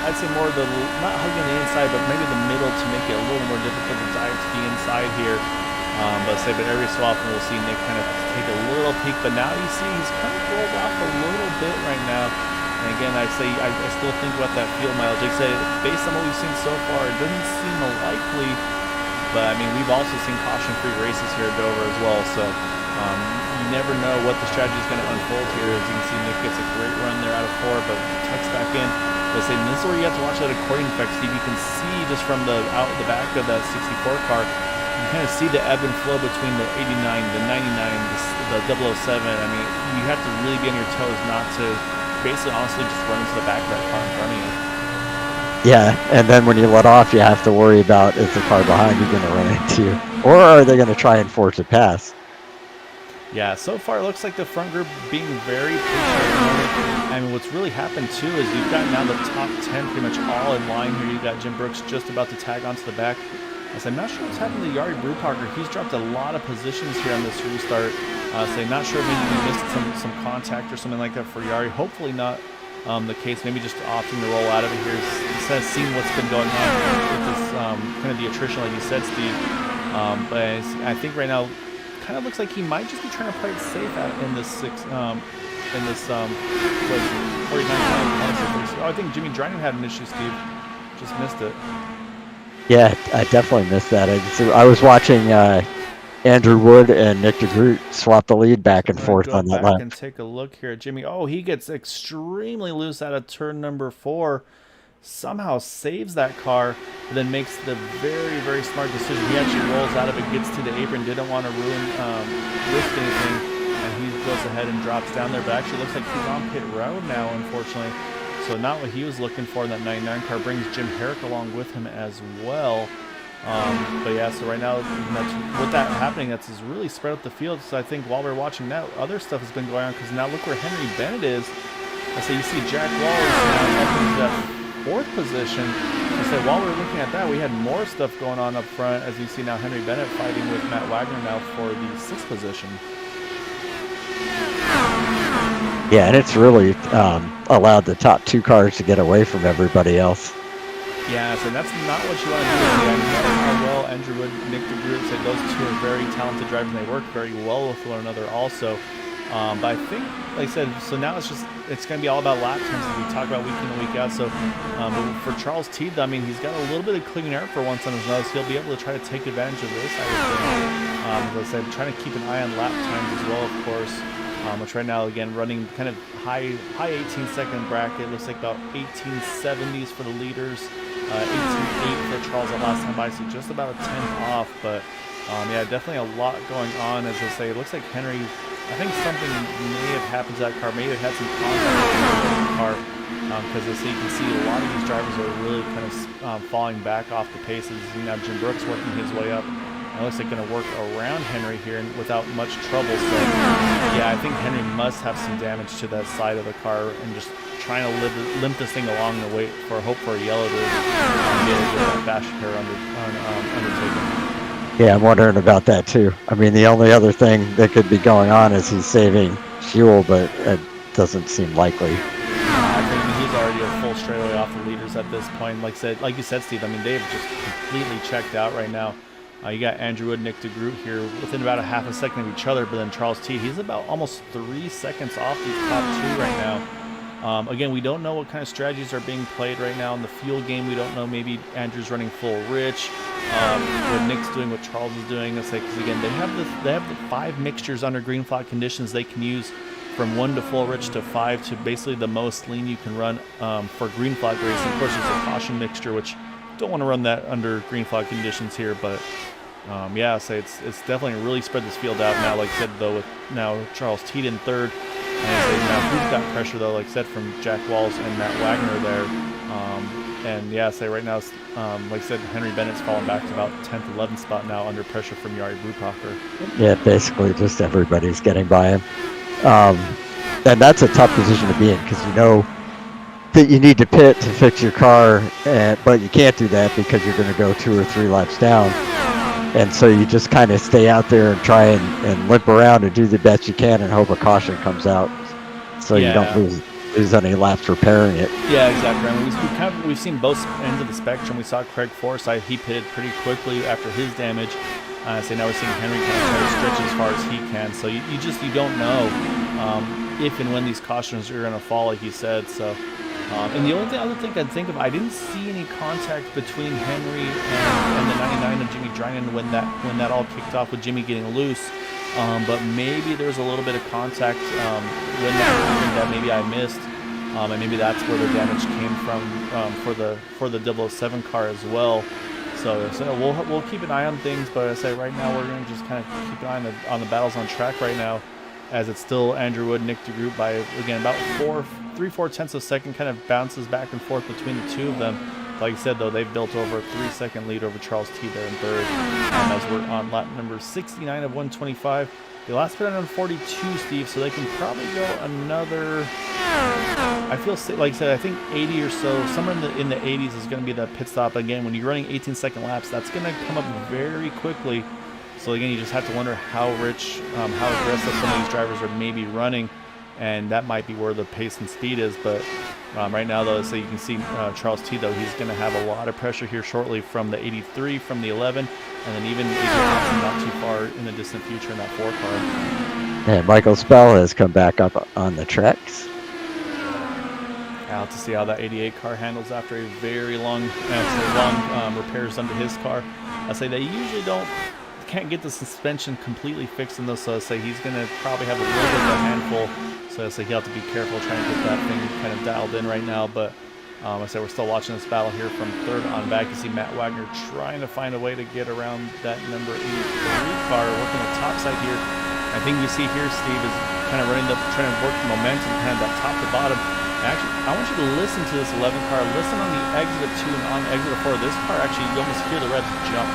I'd say more of not hugging the inside, but maybe the middle to make it a little more difficult to dive to the inside here. But every so often we'll see Nick kind of take a little peek, but now you see he's kind of rolled off a little bit right now. And again, I still think about that fuel mileage. Like I said, based on what we've seen so far, it doesn't seem likely. But I mean, we've also seen caution-free races here at Dover as well. So you never know what the strategy is going to unfold here. As you can see, Nick gets a great run there out of 4, but tucks back in. But this is where you have to watch that according effect, Steve. You can see just from the back of that 64 car, you kind of see the ebb and flow between the 89, the 99, the 007. I mean, you have to really be on your toes not to basically honestly just run into the back of that car in front of you. Yeah, and then when you let off, you have to worry about, is the car behind you going to run into you? Or are they going to try and force a pass? Yeah, so far it looks like the front group being very patient. I mean, what's really happened too is you've got now the top 10 pretty much all in line here. You've got Jim Brooks just about to tag onto the back. I'm not sure what's happened to Yari Brewparker. He's dropped a lot of positions here on this restart. Not sure if maybe we missed some contact or something like that for Yari. Hopefully not the case. Maybe just opting to roll out of it here. He says seeing what's been going on with this kind of the attrition, like you said, Steve. But I think right now, kind of looks like he might just be trying to play it safe out in this 49. I think Jimmy Dryden had an issue, Steve. Just missed it. Yeah, I definitely missed that. I was watching Andrew Wood and Nick DeGroot swapped the lead back and We're going to forth go on that back lap. and take a look here at Jimmy. Oh, he gets extremely loose out of turn number 4. Somehow saves that car, but then makes the very, very smart decision. He actually rolls out of it, gets to the apron, didn't want to risk anything, and he goes ahead and drops down there. But actually looks like he's on pit road now, unfortunately. So not what he was looking for in that 99 car. Brings Jim Herrick along with him as well. But yeah, so right now, with that happening, that's really spread up the field. So I think while we're watching that, other stuff has been going on, because now look where Henry Bennett is. So you see Jack Wallace now up into that 4th position. I said while we were looking at that, we had more stuff going on up front, as you see now Henry Bennett fighting with Matt Wagner now for the 6th position. Yeah, and it's really allowed the top 2 cars to get away from everybody else. Yeah, so that's not what you want to do. I know how well Andrew Wood, Nick DeGroot said those two are very talented drivers, and they work very well with one another also. But I think, like I said, so now it's going to be all about lap times as we talk about week in and week out. So for Charles Teed, I mean, he's got a little bit of clean air for once on his nose. He'll be able to try to take advantage of this, I would think. As I said, trying to keep an eye on lap times as well, of course. Which right now, again, running kind of high 18-second bracket. Looks like about 1870s for the leaders. 18.8 for Charles at last time by, so just about a 10th off. But yeah, definitely a lot going on. As I say, it looks like Henry, I think something may have happened to that car. Maybe it had some contact with the car, because as you can see, a lot of these drivers are really kind of falling back off the paces. You know, Jim Brooks working his way up. It looks like going to work around Henry here without much trouble. So yeah, I think Henry must have some damage to that side of the car, and just trying to limp this thing along the way for hope for a yellow to be able to get that fast repair undertaken. Yeah, I'm wondering about that too. I mean, the only other thing that could be going on is he's saving fuel, but it doesn't seem likely. I think he's already a full straightaway off the leaders at this point. Like you said, Steve, I mean, they've just completely checked out right now. You got Andrew Wood, Nick DeGroot here within about a half a second of each other, but then Charles T, he's about almost 3 seconds off these top 2 right now. Again, we don't know what kind of strategies are being played right now in the fuel game. We don't know, maybe Andrew's running full rich, what Nick's doing, what Charles is doing. It's like, because again, they have the 5 mixtures under green flag conditions they can use, from 1 to full rich to 5 to basically the most lean you can run for green flag racing. Of course, there's a caution mixture, which don't want to run that under green flag conditions here, but yeah, so it's definitely really spread this field out now. Like I said, though, with now Charles Teed in 3rd, and I say now who's got pressure though? Like I said, from Jack Walls and Matt Wagner there, and yeah, say right now, like I said, Henry Bennett's fallen back to about 10th, 11th spot now under pressure from Yari Brubacher. Yeah, basically just everybody's getting by him, and that's a tough position to be in, because you know that you need to pit to fix your car, but you can't do that because you're going to go 2 or 3 laps down. And so you just kind of stay out there and try and limp around and do the best you can and hope a caution comes out, so you don't lose any laps repairing it. Yeah, exactly. I mean, we've seen both ends of the spectrum. We saw Craig Forsyth, he pitted pretty quickly after his damage. So now we're seeing Henry kind of try to stretch as far as he can. So you don't know if and when these cautions are going to fall, like you said. So. And the only other thing I can think of, I didn't see any contact between Henry and the 99 and Jimmy Drinan when that all kicked off, with Jimmy getting loose. But maybe there's a little bit of contact when that happened that maybe I missed, and maybe that's where the damage came from for the 007 car as well. So we'll keep an eye on things, but I say right now we're going to just kind of keep an eye on the battles on track right now, as it's still Andrew Wood, Nick DeGroot by, again, about 3/4 tenths of a second, kind of bounces back and forth between the 2 of them. Like I said, though, they've built over a 3-second lead over Charles T there in 3rd, as we're on lap number 69 of 125. They last pit on 42, Steve, so they can probably go another, I feel like I said, I think 80 or so, somewhere in the 80s is going to be the pit stop. Again, when you're running 18-second laps, that's going to come up very quickly. So again, you just have to wonder how rich, how aggressive some of these drivers are maybe running, and that might be where the pace and speed is. But right now, though, so you can see Charles T, though, he's going to have a lot of pressure here shortly from the 83, from the 11, and then even not too far in the distant future in that 4 car. And Michael Spell has come back up on the tracks. Out to see how that 88 car handles after a very long repairs under his car. I say they usually don't can't get the suspension completely fixed in those, so I say he's going to probably have a little bit of a handful. So I say he'll have to be careful trying to get that thing kind of dialed in right now. But I say we're still watching this battle here from third on back. You see Matt Wagner trying to find a way to get around that number 83 car, working the top side here. I think you see here, Steve, is kind of running trying to work the momentum, kind of that top to bottom. And actually, I want you to listen to this 11 car. Listen on the exit of 2 and on the exit of 4. This car actually, you almost hear the revs jump.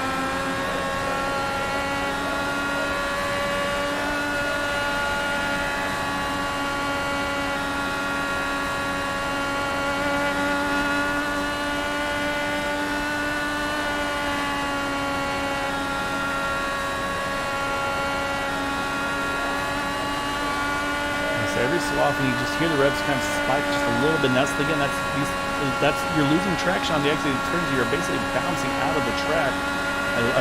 Every so often you just hear the revs kind of spike just a little bit. And that's again, that's you're losing traction on the exit turns. You're basically bouncing out of the track.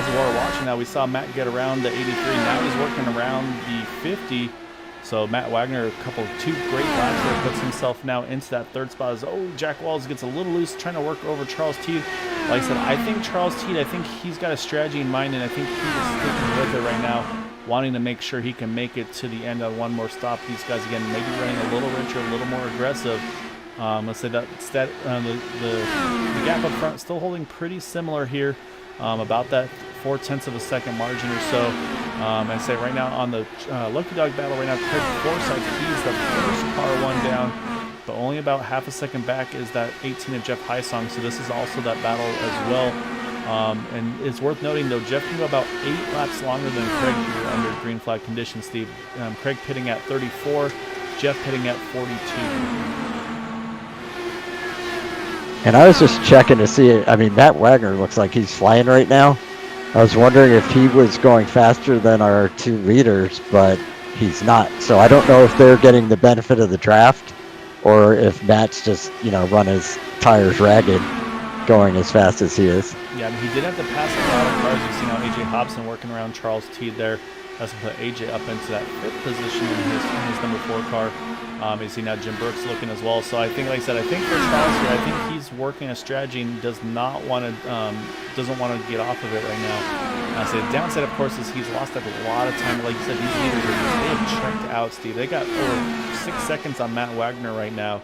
As we're watching now, we saw Matt get around the 83. Now he's working around the 50. So Matt Wagner, two great laps there, puts himself now into that third spot. As Jack Walls gets a little loose, trying to work over Charles Teed. Like I said, I think Charles Teed, I think he's got a strategy in mind, and I think he is sticking with it right now, wanting to make sure he can make it to the end on one more stop. These guys, again, maybe running a little richer, a little more aggressive. Let's say that the gap up front still holding pretty similar here, about that 0.4 of a second margin or so. I say right now on the Lucky Dog battle right now, Craig Forsyth, he's the first car one down, but only about half a second back is that 18 of Jeff Hysong. So this is also that battle as well. And it's worth noting, though, Jeff can go about 8 laps longer than Craig here under green flag conditions, Steve. Craig pitting at 34, Jeff pitting at 42. And I was just checking to see, I mean, Matt Wagner looks like he's flying right now. I was wondering if he was going faster than our 2 leaders, but he's not. So I don't know if they're getting the benefit of the draft or if Matt's just, run his tires ragged, going as fast as he is. Yeah, I mean, he did have to pass a lot of cars. You see now A.J. Hobson working around Charles Teed there. That's going to put A.J. up into that 5th position in his number 4 car. You see now Jim Burke's looking as well. So I think, like I said, I think for Charles here, I think he's working a strategy and doesn't want to get off of it right now. So the downside, of course, is he's lost a lot of time. Like you said, these leaders they have checked out, Steve. They got over 6 seconds on Matt Wagner right now.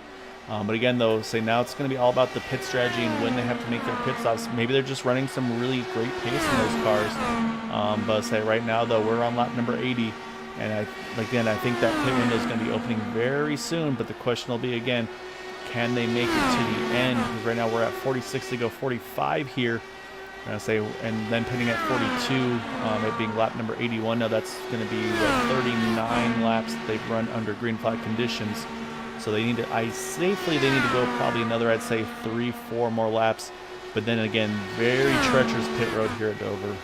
But again, though, now it's going to be all about the pit strategy and when they have to make their pit stops. Maybe they're just running some really great pace in those cars. But say right now, though, we're on lap number 80. And I think that pit window is going to be opening very soon. But the question will be, again, can they make it to the end? Because right now we're at 46 to go, 45 here. And then pitting at 42, it being lap number 81. Now that's going to be 39 laps that they've run under green flag conditions. So they need to, they need to go probably another, I'd say, 3-4 more laps. But then again, very treacherous pit road here at Dover.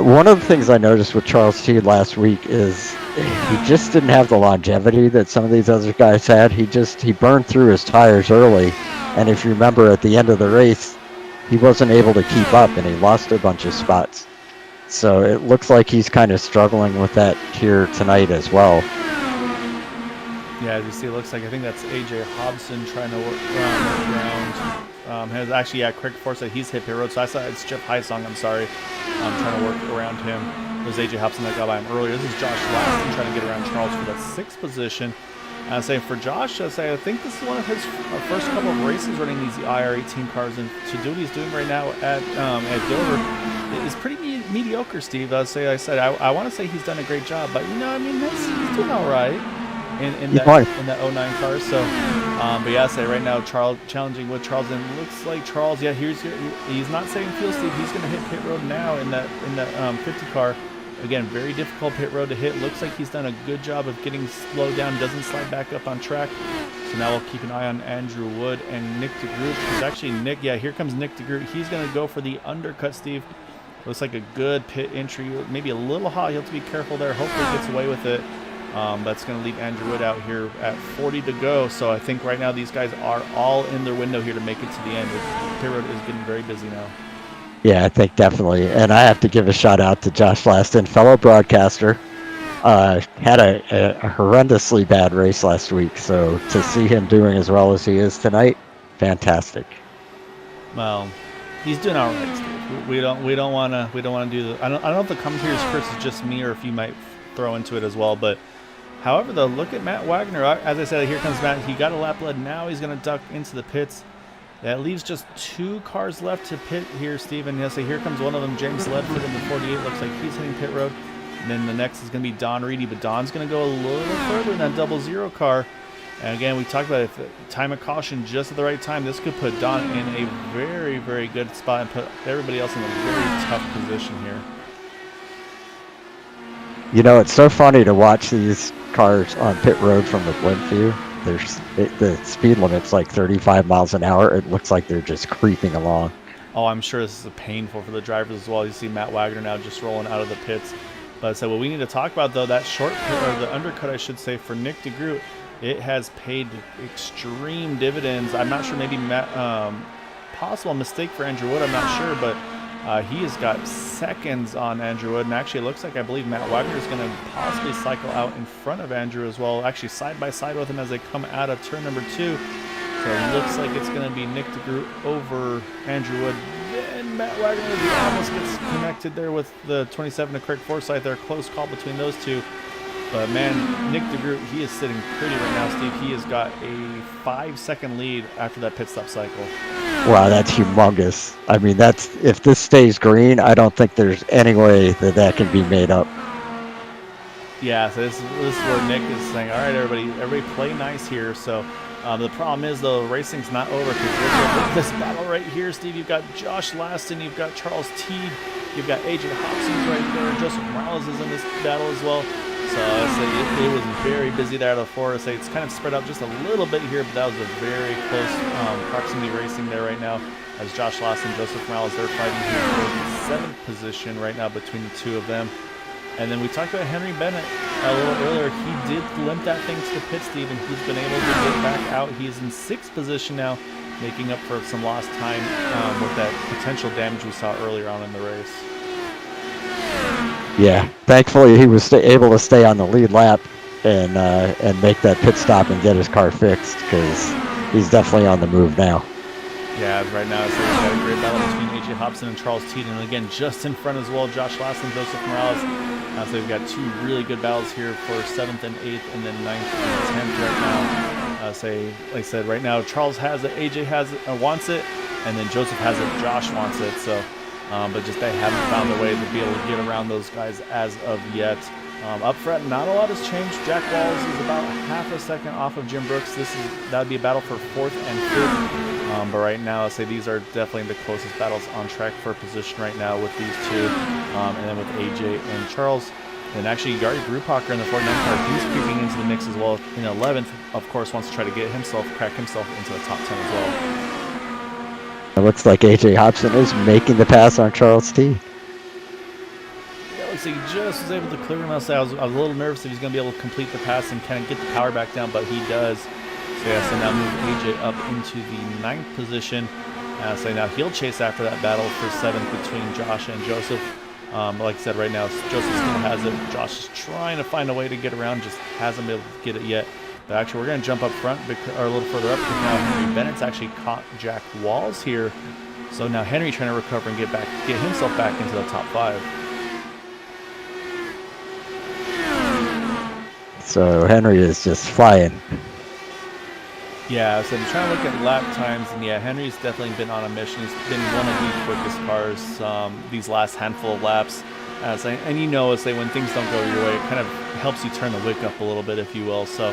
One of the things I noticed with Charles Teed last week is he just didn't have the longevity that some of these other guys had. He burned through his tires early. And if you remember at the end of the race, he wasn't able to keep up and he lost a bunch of spots. So it looks like he's kind of struggling with that here tonight as well. Yeah, as you see, it looks like, I think that's A.J. Hobson trying to work around. Has actually, Craig Forsyth, he's hit pit road. So I saw it's Jeff Hysong, I'm sorry. Trying to work around him. It was A.J. Hobson that got by him earlier. This is Josh Laston trying to get around Charles for that 6th position. I say for Josh, I think this is one of his first couple of races running these IR18 cars, and to do what he's doing right now at Dover is pretty mediocre, Steve. I want to say he's done a great job, but he's doing all right in that 09 car. So, but yeah, I say right now, Charles challenging with Charles, and it looks like Charles, he's not saving fuel, Steve. He's going to hit pit road now in that 50 car. Again, very difficult pit road to hit. Looks like he's done a good job of getting slowed down, doesn't slide back up on track. So now we'll keep an eye on Andrew Wood and Nick DeGroot. Because actually, here comes Nick DeGroot. He's going to go for the undercut, Steve. Looks like a good pit entry. Maybe a little hot. He'll have to be careful there. Hopefully he gets away with it. That's going to leave Andrew Wood out here at 40 to go. So I think right now these guys are all in their window here to make it to the end. The pit road is getting very busy now. Yeah, I think definitely. And I have to give a shout out to Josh Laston, fellow broadcaster. Had a horrendously bad race last week. So to see him doing as well as he is tonight, fantastic. Well, he's doing all right, Steve. we don't want to do the. I don't know if the commentator's curse is just me or if you might throw into it as well. But however, though, look at Matt Wagner. As I said, here comes Matt. He got a lap lead. Now he's going to duck into the pits. That leaves just 2 cars left to pit here, Steven. Yes, so here comes one of them, James Ledford in the 48. Looks like he's hitting pit road. And then the next is going to be Don Reedy, but Don's going to go a little further in that 00 car. And again, we talked about if time of caution just at the right time, this could put Don in a very, very good spot and put everybody else in a very tough position here. You know, it's so funny to watch these cars on pit road from the blimp view. The speed limit's like 35 miles an hour. It looks like they're just creeping along. Oh, I'm sure this is painful for the drivers as well. You see Matt Wagner now just rolling out of the pits. But so what we need to talk about, though, that short pit, or the undercut, I should say, for Nick DeGroot, it has paid extreme dividends. I'm not sure, maybe possible mistake for Andrew Wood, I'm not sure, but he has got seconds on Andrew Wood, and actually it looks like, I believe Matt Wagner is going to possibly cycle out in front of Andrew as well, actually side by side with him as they come out of turn number 2. So it looks like it's going to be Nick DeGroot over Andrew Wood. Then Matt Wagner, he almost gets connected there with the 27 to Craig Forsyth there. Close call between those two. But man, Nick DeGroot, he is sitting pretty right now, Steve. He has got a 5-second lead after that pit stop cycle. Wow, that's humongous. I mean, if this stays green, I don't think there's any way that can be made up. Yeah, so this is where Nick is saying, all right, everybody play nice here. So the problem is, though, racing's not over, because look at this battle right here, Steve. You've got Josh Laston, you've got Charles Teed, you've got AJ Hobson right there. Joseph Morales is in this battle as well. So it was very busy there out of the 4. So it's kind of spread out just a little bit here, but that was a very close proximity racing there right now, as Josh Lawson and Joseph Morales, they're fighting here for the 7th position right now between the 2 of them. And then we talked about Henry Bennett a little earlier. He did limp that thing to the pit, Steve, and he's been able to get back out. He's in 6th position now, making up for some lost time with that potential damage we saw earlier on in the race. Yeah, thankfully he was able to stay on the lead lap and make that pit stop and get his car fixed, because he's definitely on the move now. Yeah, right now it's got a great battle between AJ Hobson and Charles Teed, and again just in front as well, Josh Laston, Joseph Morales. So we've got 2 really good battles here for 7th and 8th, and then 9th and 10th right now. Like I said, right now Charles has it, AJ has it, wants it, and then Joseph has it, Josh wants it. So. But just they haven't found a way to be able to get around those guys as of yet. Up front, not a lot has changed. Jack Walls is about half a second off of Jim Brooks. That would be a battle for 4th and 5th. But right now, I'll say these are definitely the closest battles on track for position right now with these 2. And then with AJ and Charles. And actually, Yari Brupacher in the 49 car, he's creeping into the mix as well. In 11th, of course, wants to try to crack himself into the top 10 as well. It looks like AJ Hobson is making the pass on Charles T. Yeah, looks like he just was able to clear him out. I was a little nervous if he's going to be able to complete the pass and kind of get the power back down, but he does. So yeah, so now move AJ up into the 9th position. So now he'll chase after that battle for 7th between Josh and Joseph. Like I said, right now Joseph still has it. Josh is trying to find a way to get around, just hasn't been able to get it yet. But actually, we're going to jump up front, or a little further up, because now Henry Bennett's actually caught Jack Walls here. So now Henry trying to recover and get himself back into the top 5. So Henry is just flying. Yeah, so I'm trying to look at lap times, and yeah, Henry's definitely been on a mission. He's been one of the quickest cars these last handful of laps. And you know, when things don't go your way, it kind of helps you turn the wick up a little bit, if you will. So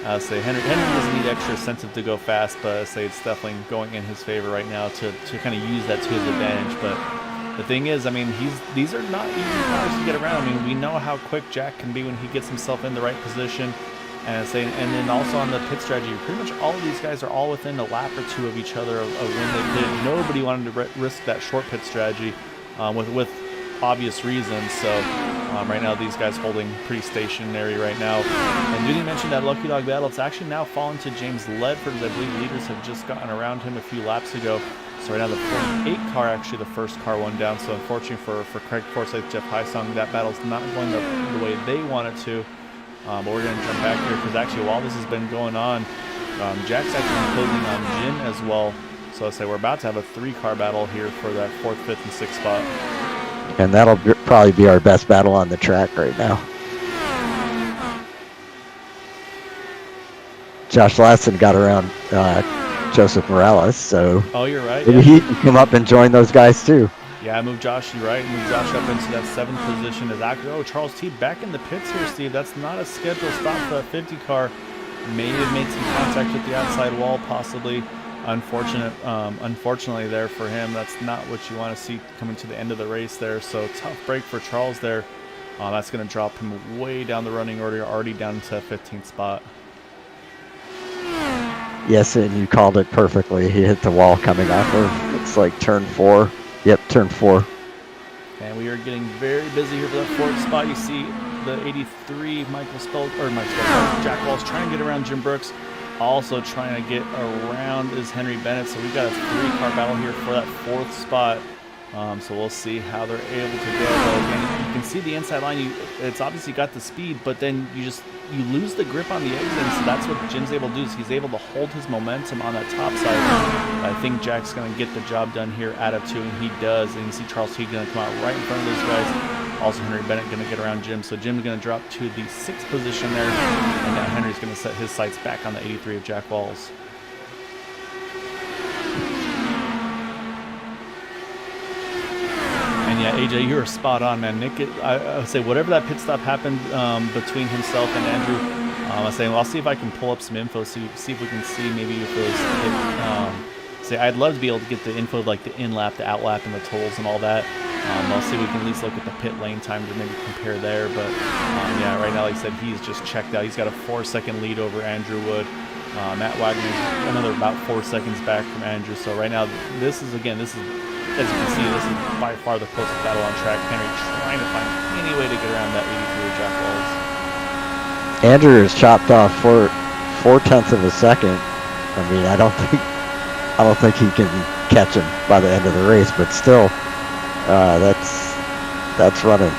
Henry doesn't need extra incentive to go fast, but it's definitely going in his favor right now to kind of use that to his advantage. But the thing is, I mean, these are not easy cars to get around. I mean, we know how quick Jack can be when he gets himself in the right position. And then also on the pit strategy, pretty much all of these guys are all within a lap or 2 of each other of when they pit. Nobody wanted to risk that short pit strategy with obvious reasons. So right now these guys holding pretty stationary right now. And did he mention that Lucky Dog battle? It's actually now fallen to James Ledford, as I believe leaders have just gotten around him a few laps ago. So right now the 48 car, actually the first car won down. So unfortunately for Craig Forsyth, Jeff Hysong, that battle's not going the way they want it to. But we're going to jump back here, because actually while this has been going on, Jack's actually been closing on Jin as well. So I say we're about to have a 3-car battle here for that 4th, 5th, and 6th spot. And that'll probably be our best battle on the track right now. Josh Lasson got around Joseph Morales, so Oh, you're right. maybe he can come up and join those guys too. Yeah, I moved Josh. You're right. Moved Josh up into that 7th position. Is actually, oh, Charles T back in the pits here, Steve. That's not a scheduled stop for that 50 car. May have made some contact with the outside wall, possibly. Unfortunately there for him, that's not what you want to see coming to the end of the race there. So tough break for Charles there. That's going to drop him way down the running order, already down to 15th spot. Yes, and you called it perfectly. He hit the wall coming off of, looks like turn 4. Yep, turn 4. And we are getting very busy here for that 4th spot. You see the 83 Jack Walsh trying to get around Jim Brooks. Also trying to get around is Henry Bennett. So we've got a 3-car battle here for that 4th spot. So we'll see how they're able to go. Again, you can see the inside line. It's obviously got the speed, but then you lose the grip on the exit. And so that's what Jim's able to do. Is he's able to hold his momentum on that top side. I think Jack's going to get the job done here out of 2, and he does. And you see Charles T going to come out right in front of those guys. Also Henry Bennett going to get around Jim. So Jim's going to drop to the 6th position there, and now Henry's going to set his sights back on the 83 of Jack Walls. And yeah, AJ, you were spot on, man. Nick, I would say whatever that pit stop happened between himself and Andrew, I was saying, well, I'll see if I can pull up some info, see if we can see maybe if it was, say, I'd love to be able to get the info like the in lap, the out lap, and the totals and all that. I'll see if we can at least look at the pit lane time to maybe compare there. But yeah, right now, like I said, he's just checked out. He's got a 4-second lead over Andrew Wood. Matt Wagner another about 4 seconds back from Andrew. So right now, this is as you can see, this is by far the closest battle on track. Henry trying to find any way to get around that 83 of Jack Walls. Andrew has chopped off 4/10 of a second. I mean, I don't think he can catch him by the end of the race, but still, that's running.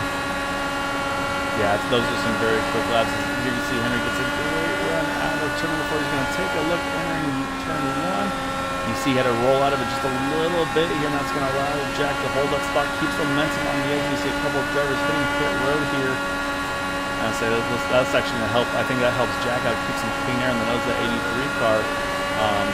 Yeah, those are some very quick laps. Here you see Henry gets a great run out of turn number 4. He's going to take a look entering turn 1. You see he had to roll out of it just a little bit here, and that's going to allow Jack to hold that spot, keeps the momentum on the edge. You see a couple of drivers hitting pit road here. And I say that's actually going to help. I think that helps Jack out, keeps him clean air in the nose of that 83 car.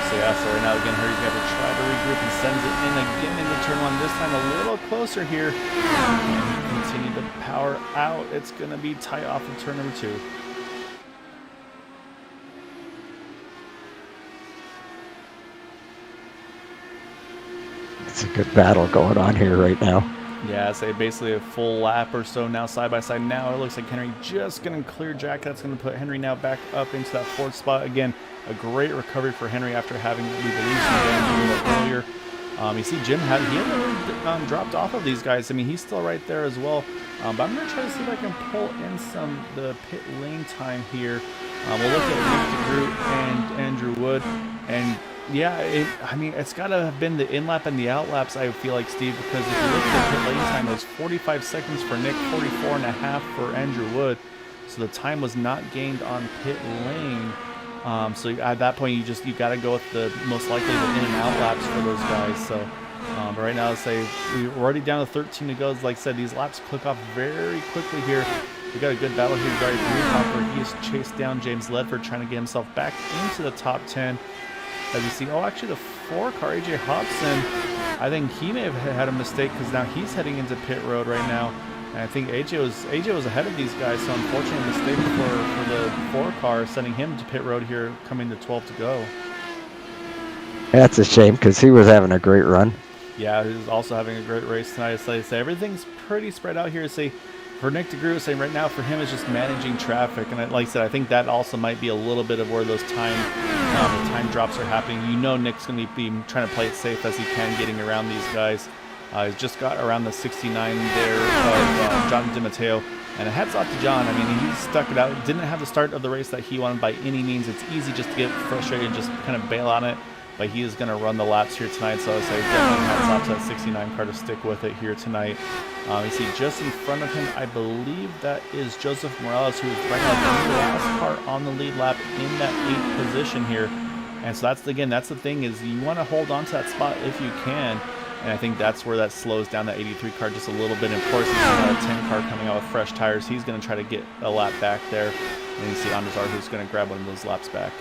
So right now again, Henry's got to try to regroup and sends it in again into turn 1. This time a little closer here. And continue to power out. It's going to be tight off of turn number 2. It's a good battle going on here right now. Yeah, say basically a full lap or so now side by side. Now it looks like Henry just going to clear Jack. That's going to put Henry now back up into that 4th spot. Again, a great recovery for Henry after having to leave the lead a little earlier. You see Jim hadn't really dropped off of these guys. I mean, he's still right there as well. But I'm going to try to see if I can pull in the pit lane time here. We'll look at Nick DeGroot and Andrew Wood. And yeah, it's got to have been the in-lap and the out-laps, I feel like, Steve, because if you look at the pit lane time, it was 45 seconds for Nick, 44.5 for Andrew Wood. So the time was not gained on pit lane. So at that point, you got to go with the most likely the in and out laps for those guys. So, but right now, let's say we're already down to 13 to go. Like I said, these laps click off very quickly here. We got a good battle here. Gary Greenhopper, he has chased down James Ledford, trying to get himself back into the top 10. As you see, actually the 4-car AJ Hobson, I think he may have had a mistake because now he's heading into pit road right now. And I think AJ was ahead of these guys, so unfortunately a mistake for the 4-car, sending him to pit road here, coming to 12 to go. That's a shame because he was having a great run. Yeah, he's also having a great race tonight. So I say everything's pretty spread out here. Say for Nick DeGroot, saying right now for him it's just managing traffic, and like I said, I think that also might be a little bit of where those time drops are happening. You know, Nick's going to be trying to play it safe as he can, getting around these guys. He's just got around the 69 there of John DiMatteo, and hats off to John. I mean, he stuck it out. Didn't have the start of the race that he wanted by any means. It's easy just to get frustrated and just kind of bail on it, but he is going to run the laps here tonight. So I would say definitely hats off to that 69 car to stick with it here tonight. You see just in front of him, I believe that is Joseph Morales, who is right now the last car on the lead lap in that 8th position here. And so that's the thing is you want to hold on to that spot if you can. And I think that's where that slows down that 83 car just a little bit. And of course, he's got a 10 car coming out with fresh tires. He's going to try to get a lap back there. And you see Andrzar who's going to grab one of those laps back.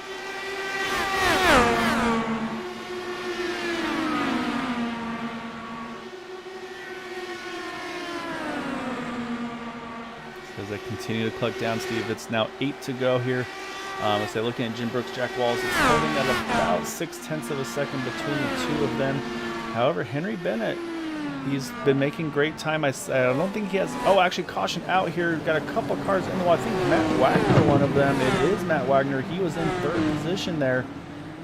As they continue to collect down, Steve, it's now 8 to go here. As they're looking at Jim Brooks, Jack Walls, it's holding at about 0.6 of a second between the two of them. However, Henry Bennett, he's been making great time. I don't think he has... Oh, actually, caution out here. Got a couple cars in the wall. I think Matt Wagner, one of them. It is Matt Wagner. He was in 3rd position there.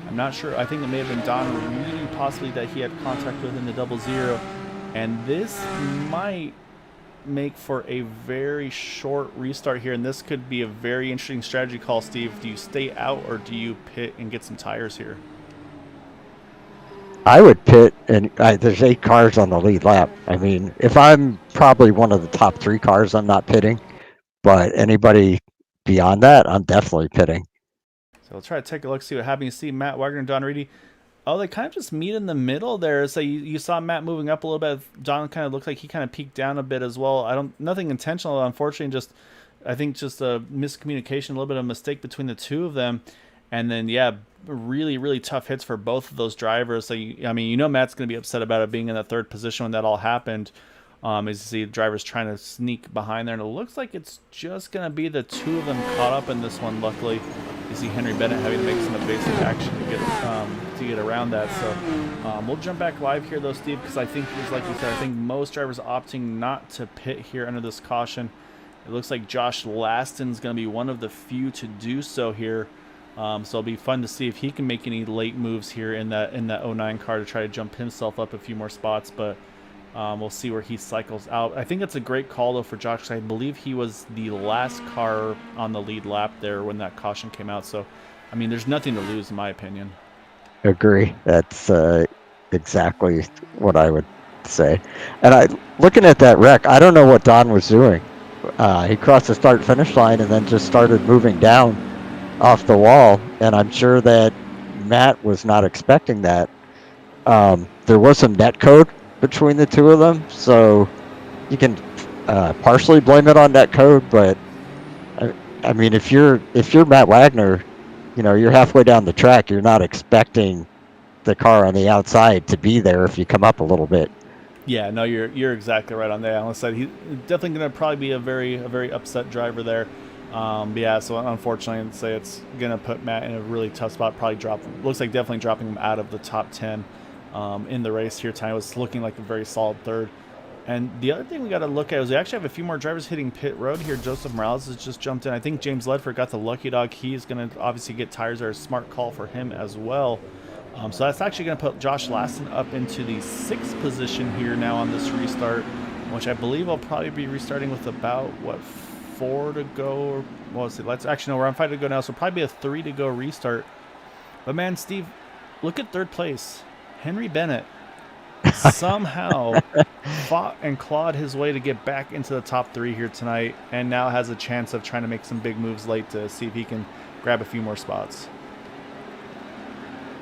I'm not sure. I think it may have been Don Reedy, possibly, that he had contact with in the 00. And this might make for a very short restart here, and this could be a very interesting strategy call, Steve. Do you stay out or do you pit and get some tires here? I would pit, and there's 8 cars on the lead lap. I mean, if I'm probably one of the top 3 cars, I'm not pitting, but anybody beyond that, I'm definitely pitting. So we'll try to take a look, see what happens. You see Matt Wagner and Don Reedy. Oh, they kind of just meet in the middle there. So you saw Matt moving up a little bit. Don kind of looked like he kind of peaked down a bit as well. Nothing intentional, unfortunately. I think just a miscommunication, a little bit of a mistake between the two of them. And then, yeah, really, really tough hits for both of those drivers. So, Matt's going to be upset about it being in the 3rd position when that all happened. As you see, the drivers trying to sneak behind there. And it looks like it's just going to be the two of them caught up in this one, luckily. You see Henry Bennett having to make some evasive action to get around that. So we'll jump back live here, though, Steve, because I think, like you said, I think most drivers opting not to pit here under this caution. It looks like Josh Laston's going to be one of the few to do so here. So it'll be fun to see if he can make any late moves here in that 09 car to try to jump himself up a few more spots. But we'll see where he cycles out. I think that's a great call, though, for Josh. I believe he was the last car on the lead lap there when that caution came out. So, I mean, there's nothing to lose, in my opinion. Agree. That's exactly what I would say. And looking at that wreck, I don't know what Don was doing. He crossed the start-finish line and then just started moving down off the wall. And I'm sure that Matt was not expecting that. There was some net code between the two of them, so you can partially blame it on net code, but I mean, if you're Matt Wagner, you're halfway down the track, you're not expecting the car on the outside to be there if you come up a little bit. Yeah, no, you're exactly right on that. Alan said he's definitely going to probably be a very upset driver there. Yeah, so unfortunately, I'd say it's going to put Matt in a really tough spot. Probably definitely dropping him out of the top 10 in the race here tonight. It was looking like a very solid 3rd. And the other thing we got to look at is we actually have a few more drivers hitting pit road here. Joseph Morales has just jumped in. I think James Ledford got the lucky dog. He's going to obviously get tires there. A smart call for him as well. So that's actually going to put Josh Laston up into the 6th position here now on this restart, which I believe will probably be restarting with about, 4 to go? Or, we're on 5 to go now, so probably be a 3 to go restart. But man, Steve, look at 3rd place. Henry Bennett somehow fought and clawed his way to get back into the top 3 here tonight, and now has a chance of trying to make some big moves late to see if he can grab a few more spots.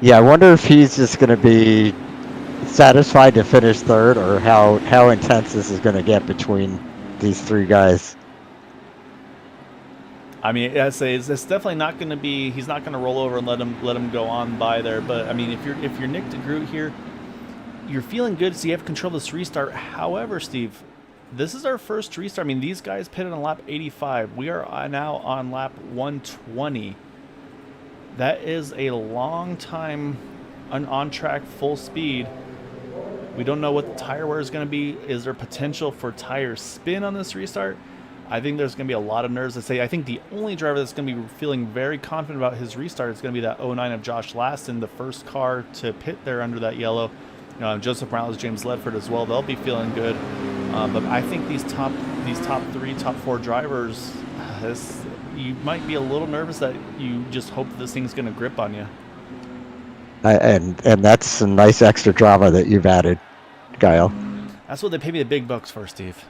Yeah, I wonder if he's just going to be satisfied to finish 3rd, or how intense this is going to get between these 3 guys. I mean, I say it's definitely not going to be. He's not going to roll over and let him go on by there. But I mean, if you're Nick DeGroot here, you're feeling good, so you have control of this restart. However, Steve, this is our first restart. I mean, these guys pitted on lap 85. We are now on lap 120. That is a long time on track, full speed. We don't know what the tire wear is going to be. Is there potential for tire spin on this restart? I think there's going to be a lot of nerves. I think the only driver that's going to be feeling very confident about his restart is going to be that 09 of Josh Laston, the first car to pit there under that yellow. Joseph Morales, James Ledford as well. They'll be feeling good. But I think these top 3, top 4 drivers, you might be a little nervous that you just hope this thing's going to grip on you. And that's some nice extra drama that you've added, Kyle. That's what they pay me the big bucks for, Steve.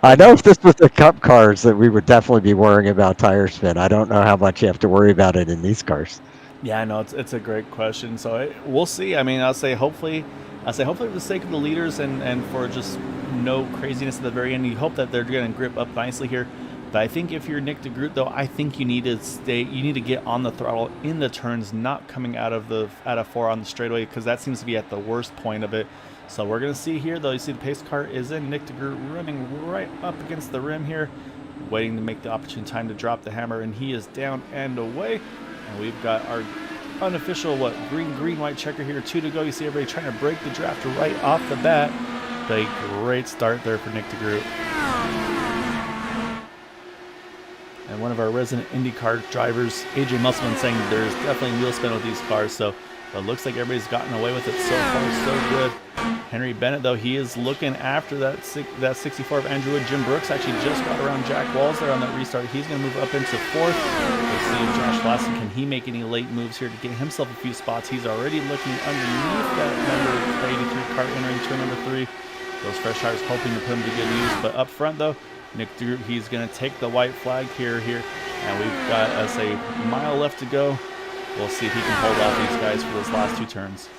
I know if this was the Cup cars that we would definitely be worrying about tire spin. I don't know how much you have to worry about it in these cars. Yeah, I know it's a great question. So we'll see. I mean, I'll say hopefully for the sake of the leaders and for just no craziness at the very end, you hope that they're going to grip up nicely here. But I think if you're Nick DeGroot, though, I think you need to get on the throttle in the turns, not coming out of 4 on the straightaway, because that seems to be at the worst point of it. So we're going to see here, though, you see the pace car is in. Nick DeGroot running right up against the rim here, waiting to make the opportune time to drop the hammer, and he is down and away. And we've got our unofficial, green, white checker here, 2 to go. You see everybody trying to break the draft right off the bat. But a great start there for Nick DeGroot. And one of our resident IndyCar drivers, AJ Musselman, saying there's definitely wheel spin with these cars. So it looks like everybody's gotten away with it so far, so good. Henry Bennett, though, he is looking after that 64 of Andrew Wood. Jim Brooks actually just got around Jack Walls there on that restart. He's going to move up into 4th. We'll see if Josh Lassen, can he make any late moves here to get himself a few spots. He's already looking underneath that number 83 car entering turn number 3. Those fresh tires hoping to put him to good use. But up front, though, Nick DeGroot, he's going to take the white flag here. And we've got, a mile left to go. We'll see if he can hold off these guys for those last 2 turns.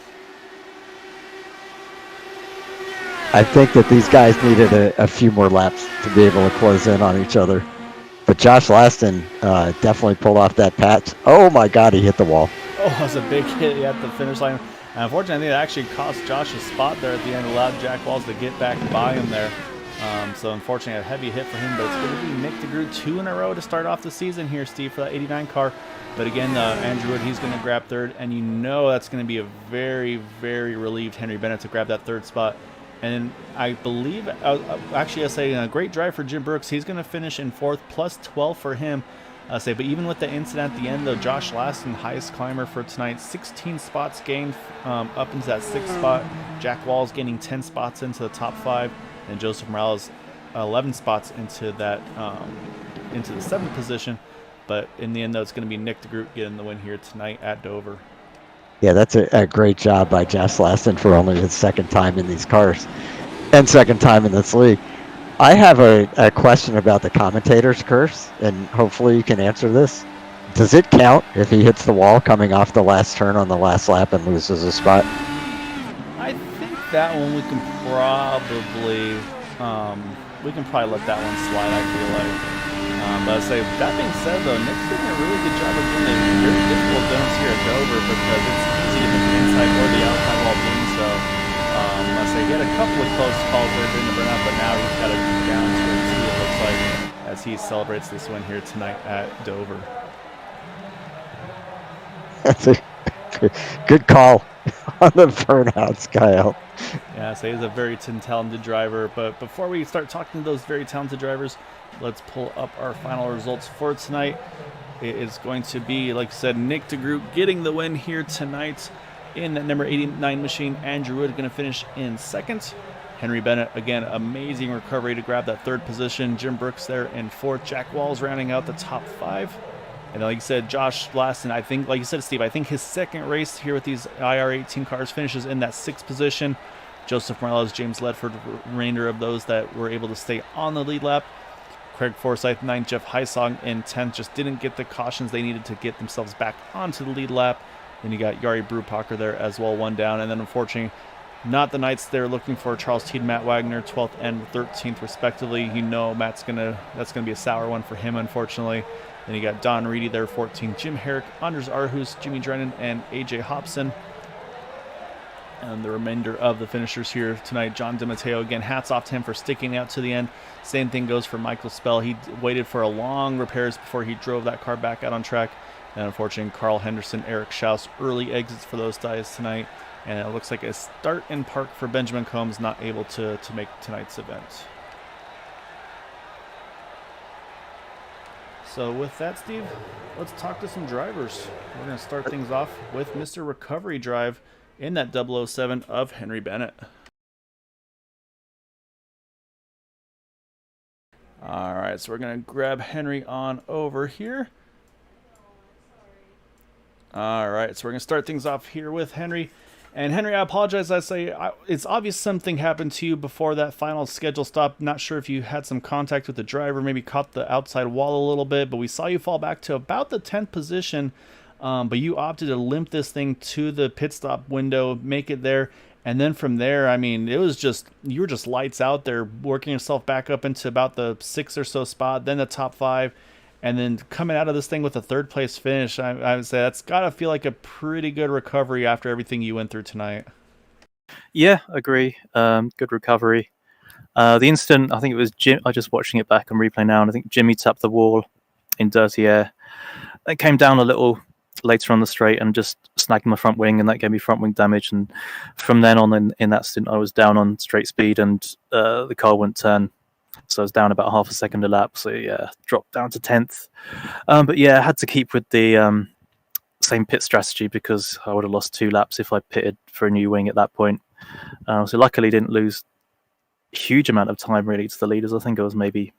I think that these guys needed a few more laps to be able to close in on each other. But Josh Laston definitely pulled off that patch. Oh my God, he hit the wall. Oh, it was a big hit at the finish line. And unfortunately, it actually cost Josh a spot there at the end, allowed Jack Walls to get back by him there. So unfortunately, a heavy hit for him, but it's going to be Nick DeGroot 2 in a row to start off the season here, Steve, for that 89 car. But again, Andrew Wood, he's going to grab 3rd, and you know that's going to be a very, very relieved Henry Bennett to grab that 3rd spot. And I believe, actually, I say a great drive for Jim Brooks. He's going to finish in 4th, plus 12 for him. But even with the incident at the end, though, Josh Laston, highest climber for tonight, 16 spots gained up into that 6th spot. Jack Walls gaining 10 spots into the top 5, and Joseph Morales 11 spots into that into the 7th position. But in the end, though, it's going to be Nick DeGroot getting the win here tonight at Dover. Yeah, that's a great job by Josh Laston for only his 2nd time in these cars and 2nd time in this league. I have a question about the commentator's curse, and hopefully you can answer this. Does it count if he hits the wall coming off the last turn on the last lap and loses a spot? I think that one we can probably let that one slide, I feel like. But that being said, though, Nick's doing a really good job of doing a very difficult zones here at Dover because it's easy to hit the inside or the outside while doing so. He had a couple of close calls there during the burnout, but now he's got it down to a T, it looks like, as he celebrates this win here tonight at Dover. That's a good call on the burnouts, Kyle. Yeah, so he's a very talented driver. But before we start talking to those very talented drivers, let's pull up our final results for tonight. It is going to be, like I said, Nick DeGroot getting the win here tonight in that number 89 machine. Andrew Wood going to finish in 2nd. Henry Bennett, again, amazing recovery to grab that 3rd position. Jim Brooks there in 4th. Jack Walls rounding out the top 5. And like you said, Josh Laston, I think, like you said, Steve, I think his 2nd race here with these IR18 cars finishes in that 6th position. Joseph Morales, James Ledford, remainder of those that were able to stay on the lead lap. Craig Forsyth, 9th. Jeff Heisong in 10th. Just didn't get the cautions they needed to get themselves back onto the lead lap. Then you got Yari Brupacher there as well, 1 down. And then unfortunately, not the Knights there looking for Charles Teed, Matt Wagner, 12th and 13th respectively. You know that's gonna be a sour one for him, unfortunately. Then you got Don Reedy there, 14th. Jim Herrick, Anders Arhus, Jimmy Drennan, and AJ Hobson. And the remainder of the finishers here tonight, John DiMatteo, again, hats off to him for sticking out to the end. Same thing goes for Michael Spell. He waited for a long repairs before he drove that car back out on track. And unfortunately, Carl Henderson, Eric Schaus, early exits for those guys tonight. And it looks like a start in park for Benjamin Combs, not able to make tonight's event. So with that, Steve, let's talk to some drivers. We're going to start things off with Mr. Recovery Drive in that 007 of Henry Bennett. All right, so we're going to grab Henry on over here. All right, so we're going to start things off here with Henry. And Henry, I apologize. It's obvious something happened to you before that final schedule stop. Not sure if you had some contact with the driver, maybe caught the outside wall a little bit, but we saw you fall back to about the 10th position. But you opted to limp this thing to the pit stop window, make it there, and then from there, I mean, it was just you were just lights out there, working yourself back up into about the sixth or so spot, then the top five, and then coming out of this thing with a third place finish. I would say that's got to feel like a pretty good recovery after everything you went through tonight. Yeah, agree. Good recovery. The incident, I think it was Jim. I just watching it back on replay now, and I think Jimmy tapped the wall in dirty air. It came down a little later on the straight and just snagged my front wing, and that gave me front wing damage. And from then on in that stint, I was down on straight speed, and the car wouldn't turn. So I was down about half a second a lap. So yeah, dropped down to 10th. But yeah, I had to keep with the same pit strategy because I would have lost 2 laps if I pitted for a new wing at that point. So luckily didn't lose a huge amount of time really to the leaders. I think I was maybe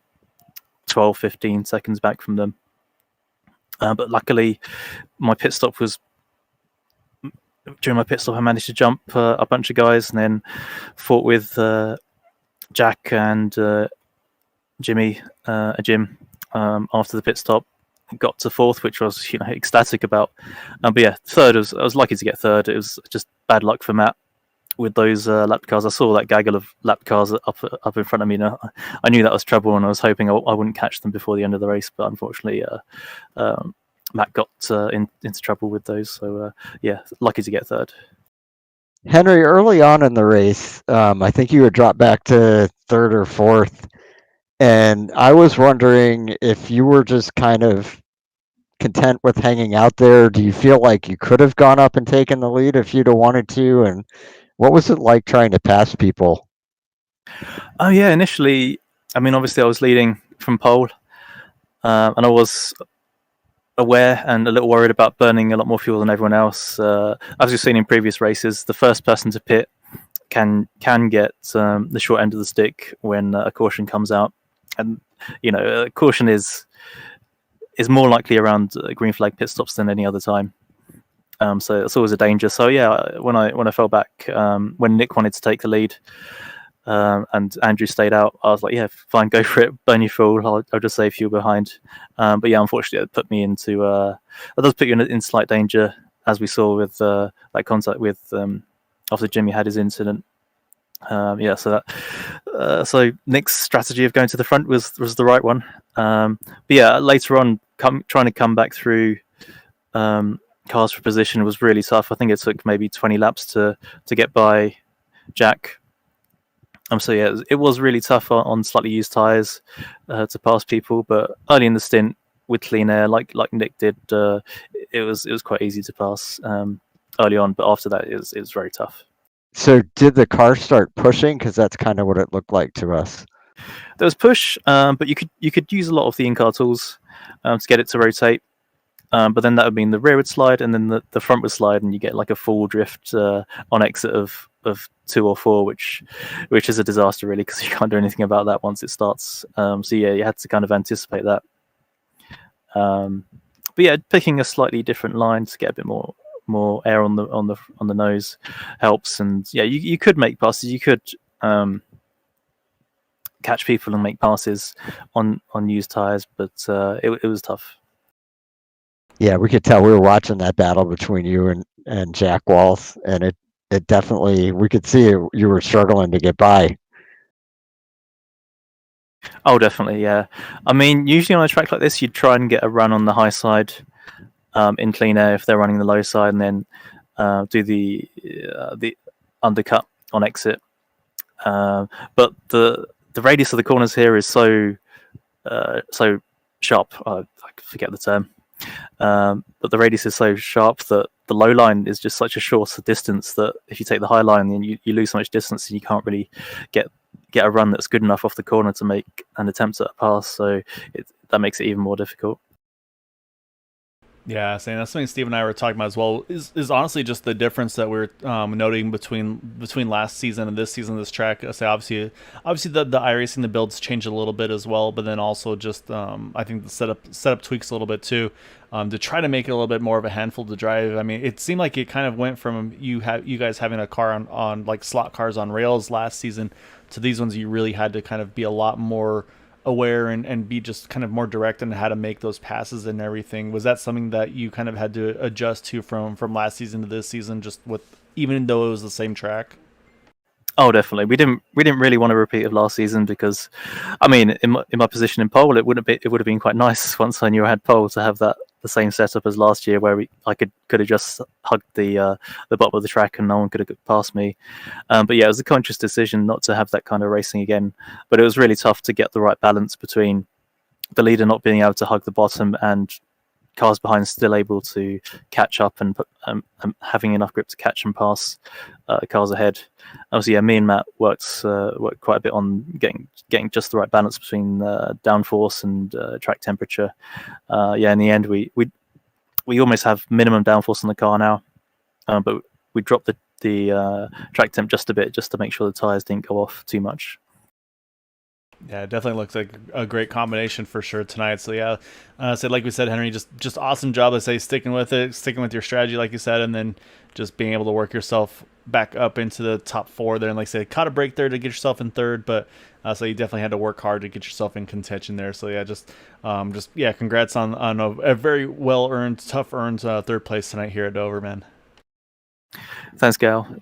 12, 15 seconds back from them. But luckily my pit stop was during my pit stop I managed to jump a bunch of guys and then fought with Jack and Jim after the pit stop. Got to 4th, which I was ecstatic about. But yeah, 3rd, I was lucky to get 3rd. It was just bad luck for Matt with those lap cars. I saw that gaggle of lap cars up in front of me. And I knew that was trouble, and I was hoping I wouldn't catch them before the end of the race. But unfortunately, Matt got into trouble with those. So yeah, lucky to get 3rd. Henry, early on in the race, I think you had dropped back to 3rd or 4th. And I was wondering if you were just kind of content with hanging out there. Do you feel like you could have gone up and taken the lead if you'd have wanted to? And what was it like trying to pass people? Oh yeah, initially, I mean, obviously I was leading from pole, and I was aware and a little worried about burning a lot more fuel than everyone else. As we've seen in previous races, the first person to pit can get the short end of the stick when a caution comes out. And caution is more likely around green flag pit stops than any other time. So it's always a danger. So yeah, when I fell back, when Nick wanted to take the lead, and Andrew stayed out, I was like, yeah, fine, go for it, burn your fuel. I'll just save fuel behind. But yeah, unfortunately, it put me into it does put you in slight danger, as we saw with that contact with after Jimmy had his incident. Yeah, so Nick's strategy of going to the front was the right one. But yeah, later on, trying to come back through cars for position was really tough. I think it took maybe 20 laps to get by Jack. So yeah, it was really tough on slightly used tyres to pass people. But early in the stint with clean air, like Nick did, it was quite easy to pass early on. But after that, it was very tough. So did the car start pushing? Because that's kind of what it looked like to us. There was push, but you could use a lot of the in-car tools to get it to rotate. But then that would mean the rear would slide, and then the front would slide, and you get like a full drift on exit of 2 or 4, which is a disaster really, because you can't do anything about that once it starts. So yeah, you had to kind of anticipate that. But yeah, picking a slightly different line to get a bit more air on the nose helps. And yeah, you could make passes. You could catch people and make passes on used tires, but it was tough. Yeah, we could tell we were watching that battle between you and Jack Walls, and it definitely, we could see you were struggling to get by. Oh, definitely, yeah. I mean, usually on a track like this, you'd try and get a run on the high side in clean air if they're running the low side, and then do the undercut on exit. But the radius of the corners here is so sharp. I forget the term. But the radius is so sharp that the low line is just such a short distance that if you take the high line, then you lose so much distance, and you can't really get a run that's good enough off the corner to make an attempt at a pass. So that makes it even more difficult. Yeah, saying that's something Steve and I were talking about as well. Is honestly just the difference that we're noting between last season and this season. This track, I say obviously the iRacing, the builds changed a little bit as well, but then also just I think the setup tweaks a little bit too, to try to make it a little bit more of a handful to drive. I mean, it seemed like it kind of went from you guys having a car on like slot cars on rails last season to these ones. You really had to kind of be a lot more aware and be just kind of more direct in how to make those passes and everything. Was that something that you kind of had to adjust to from last season to this season, just with even though it was the same track? Oh, definitely. We didn't really want to repeat of last season because, I mean, in my position in pole, it would have been quite nice once I knew I had pole to have the same setup as last year, where I could have just hugged the bottom of the track and no one could have got past me. But yeah, it was a conscious decision not to have that kind of racing again. But it was really tough to get the right balance between the leader not being able to hug the bottom and cars behind still able to catch up and having enough grip to catch and pass cars ahead. Obviously, yeah, me and Matt worked quite a bit on getting just the right balance between downforce and track temperature. In the end, we almost have minimum downforce on the car now, but we dropped the track temp just a bit just to make sure the tires didn't go off too much. Yeah, it definitely looks like a great combination for sure tonight. So yeah, so like we said, Henry, just awesome job. I say sticking with your strategy, like you said, and then just being able to work yourself back up into the top 4 there. And like I said, caught a break there to get yourself in third, but so you definitely had to work hard to get yourself in contention there. So yeah, just congrats on a very well earned, tough earned third place tonight here at Dover, man. Thanks, Gal.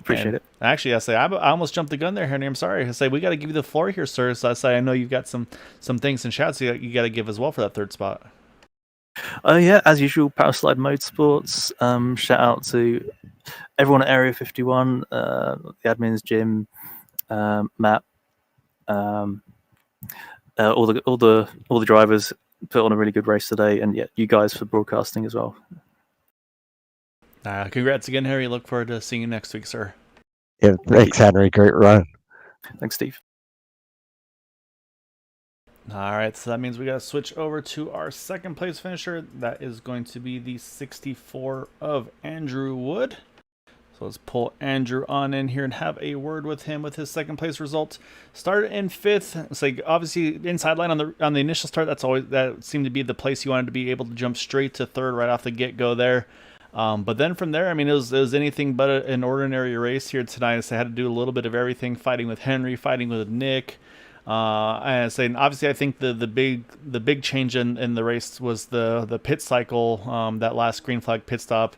Appreciate it. Actually, I almost jumped the gun there, Henry. I'm sorry. I say we got to give you the floor here, sir. So I know you've got some things and shouts you got to give as well for that third spot. Yeah, as usual, Paraslide Motorsports. Shout out to everyone at Area 51, the admins, Jim, Matt, all the drivers put on a really good race today, and yeah, you guys for broadcasting as well. Congrats again, Harry. Look forward to seeing you next week, sir. Yeah, thanks, Henry. Great run. Thanks, Steve. All right, so that means we got to switch over to our second place finisher. That is going to be the 64 of Andrew Wood. So let's pull Andrew on in here and have a word with him with his second place result. Started in 5th. It's like obviously inside line on the initial start. That seemed to be the place you wanted to be able to jump straight to 3rd right off the get-go there. But then from there, I mean, it was anything but an ordinary race here tonight. So I had to do a little bit of everything, fighting with Henry, fighting with Nick. And saying obviously, I think the big change in the race was the pit cycle. That last green flag pit stop.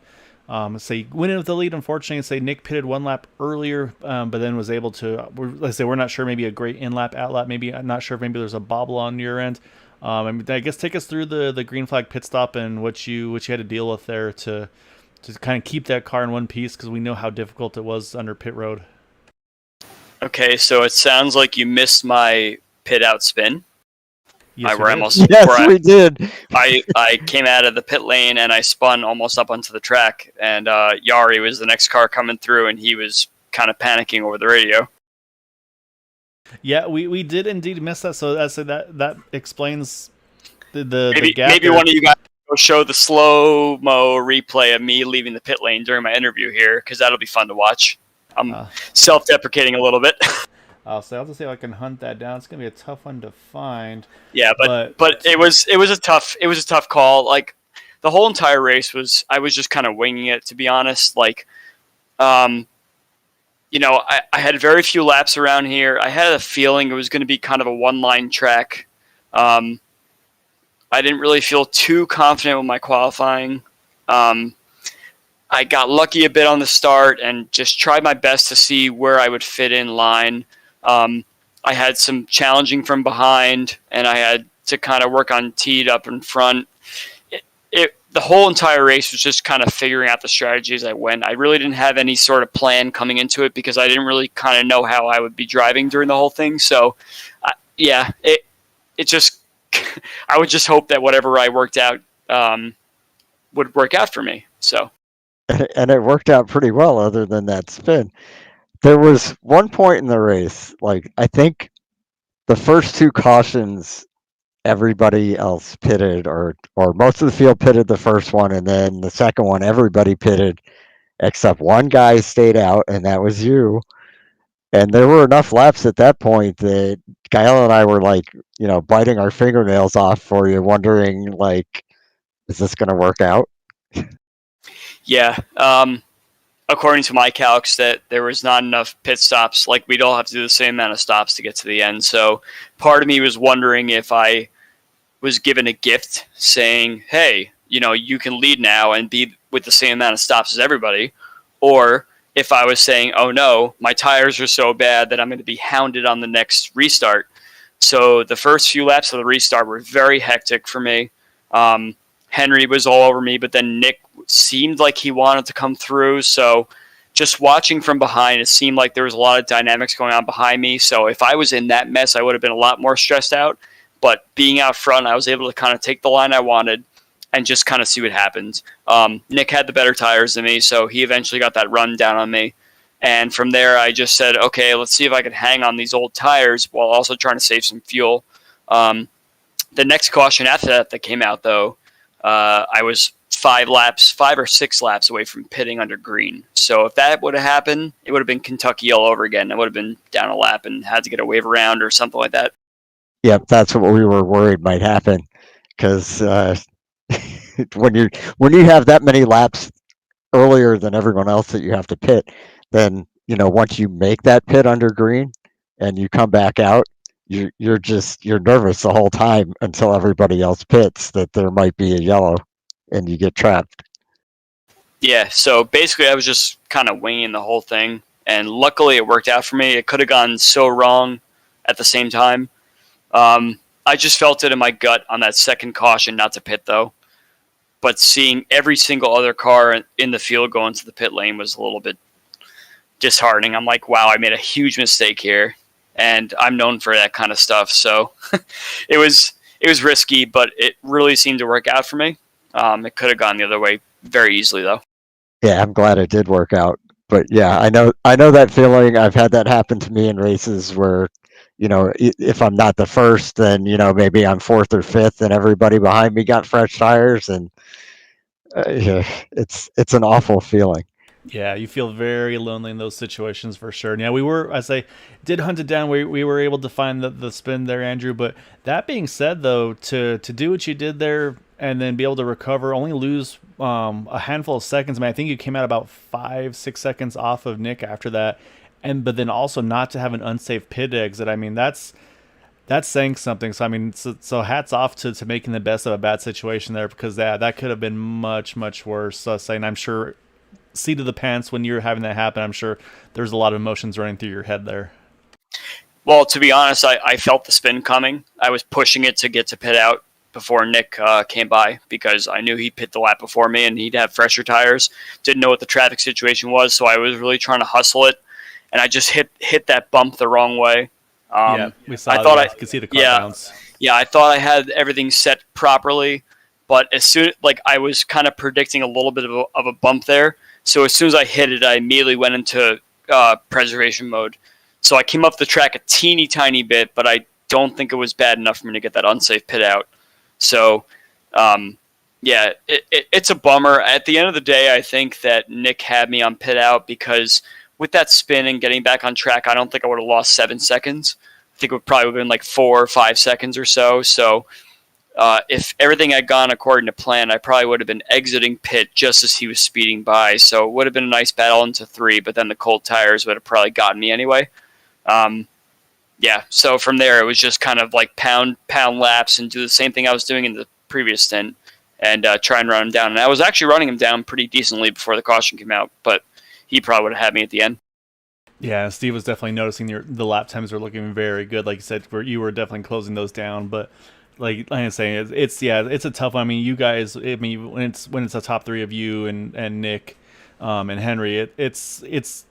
Say went in with the lead. Unfortunately, say Nick pitted 1 lap earlier, but then was able to. We're not sure. Maybe a great in lap, out lap. Maybe I'm not sure if maybe there's a bobble on your end. I guess take us through the green flag pit stop and what you had to deal with there to kind of keep that car in one piece, because we know how difficult it was under pit road. Okay, so it sounds like you missed my pit out spin. Yes, we did. I came out of the pit lane and I spun almost up onto the track, and Yari was the next car coming through, and he was kind of panicking over the radio. Yeah, we did indeed miss that. So that explains the gap. Maybe one of you guys will show the slow-mo replay of me leaving the pit lane during my interview here, because that'll be fun to watch. I'm self-deprecating a little bit. I'll have to see if I can hunt that down. It's gonna be a tough one to find. Yeah, but it was a tough call. Like the whole entire race I was just kind of winging it, to be honest. Like, I had very few laps around here. I had a feeling it was going to be kind of a one-line track. I didn't really feel too confident with my qualifying. I got lucky a bit on the start and just tried my best to see where I would fit in line. I had some challenging from behind, and I had to kind of work on teed up in front. The whole entire race was just kind of figuring out the strategy as I went. I really didn't have any sort of plan coming into it because I didn't really kind of know how I would be driving during the whole thing. So, it just I would just hope that whatever I worked out would work out for me. So, and it worked out pretty well, other than that spin. There was one point in the race, like I think the first 2 cautions, everybody else pitted, or most of the field pitted the first one, and then the second one everybody pitted except one guy stayed out, and that was you. And there were enough laps at that point that Kyle and I were like, biting our fingernails off for you, wondering like, is this going to work out? Yeah. According to my calcs, that there was not enough pit stops. Like, we'd all have to do the same amount of stops to get to the end. So part of me was wondering if I was given a gift saying, hey, you can lead now and be with the same amount of stops as everybody, or if I was saying, oh no, my tires are so bad that I'm going to be hounded on the next restart. So the first few laps of the restart were very hectic for me. Henry was all over me, but then Nick seemed like he wanted to come through. So just watching from behind, it seemed like there was a lot of dynamics going on behind me. So if I was in that mess, I would have been a lot more stressed out. But being out front, I was able to kind of take the line I wanted and just kind of see what happens. Nick had the better tires than me, so he eventually got that run down on me. And from there, I just said, okay, let's see if I can hang on these old tires while also trying to save some fuel. The next caution after that came out, though, I was 5 or 6 laps away from pitting under green. So if that would have happened, it would have been Kentucky all over again. I would have been down a lap and had to get a wave around or something like that. Yep, that's what we were worried might happen, because when you have that many laps earlier than everyone else that you have to pit, then once you make that pit under green and you come back out, you're nervous the whole time until everybody else pits that there might be a yellow and you get trapped. Yeah, so basically I was just kind of winging the whole thing, and luckily it worked out for me. It could have gone so wrong at the same time. I just felt it in my gut on that second caution not to pit, though. But seeing every single other car in the field go into the pit lane was a little bit disheartening. I'm like, wow, I made a huge mistake here, and I'm known for that kind of stuff. So it was risky, but it really seemed to work out for me. It could have gone the other way very easily, though. Yeah, I'm glad it did work out. But yeah, I know that feeling. I've had that happen to me in races where, if I'm not the first, then maybe I'm 4th or 5th, and everybody behind me got fresh tires, and yeah, it's an awful feeling. Yeah, you feel very lonely in those situations for sure. And yeah, we were, as I did hunt it down, we were able to find the spin there, Andrew. But that being said, though, to do what you did there and then be able to recover, only lose a handful of seconds. I mean, I think you came out about 5-6 seconds off of Nick after that, but then also not to have an unsafe pit exit. I mean, that's saying something. So I mean, so hats off to making the best of a bad situation there, because that could have been much worse. So saying, I'm sure, seat of the pants when you're having that happen, I'm sure there's a lot of emotions running through your head there. Well, to be honest, I felt the spin coming. I was pushing it to get to pit out before Nick came by, because I knew he'd pit the lap before me and he'd have fresher tires. Didn't know what the traffic situation was, so I was really trying to hustle it, and I just hit that bump the wrong way. Yeah, we saw. I could see the car bounce. Yeah, I thought I had everything set properly, but as soon I was kind of predicting a little bit of a bump there. So as soon as I hit it, I immediately went into preservation mode. So I came up the track a teeny tiny bit, but I don't think it was bad enough for me to get that unsafe pit out. So, yeah, it's a bummer. At the end of the day, I think that Nick had me on pit out, because with that spin and getting back on track, I don't think I would have lost 7 seconds. I think it would probably have been like 4 or 5 seconds or so. So if everything had gone according to plan, I probably would have been exiting pit just as he was speeding by. So it would have been a nice battle into 3, but then the cold tires would have probably gotten me anyway. Yeah, so from there, it was just kind of like pound laps and do the same thing I was doing in the previous stint and try and run him down. And I was actually running him down pretty decently before the caution came out, but he probably would have had me at the end. Yeah, Steve was definitely noticing the lap times were looking very good. Like you said, where you were definitely closing those down. But like I was saying, it's a tough one. I mean, you guys, when it's a top 3 of you and Nick and Henry, it's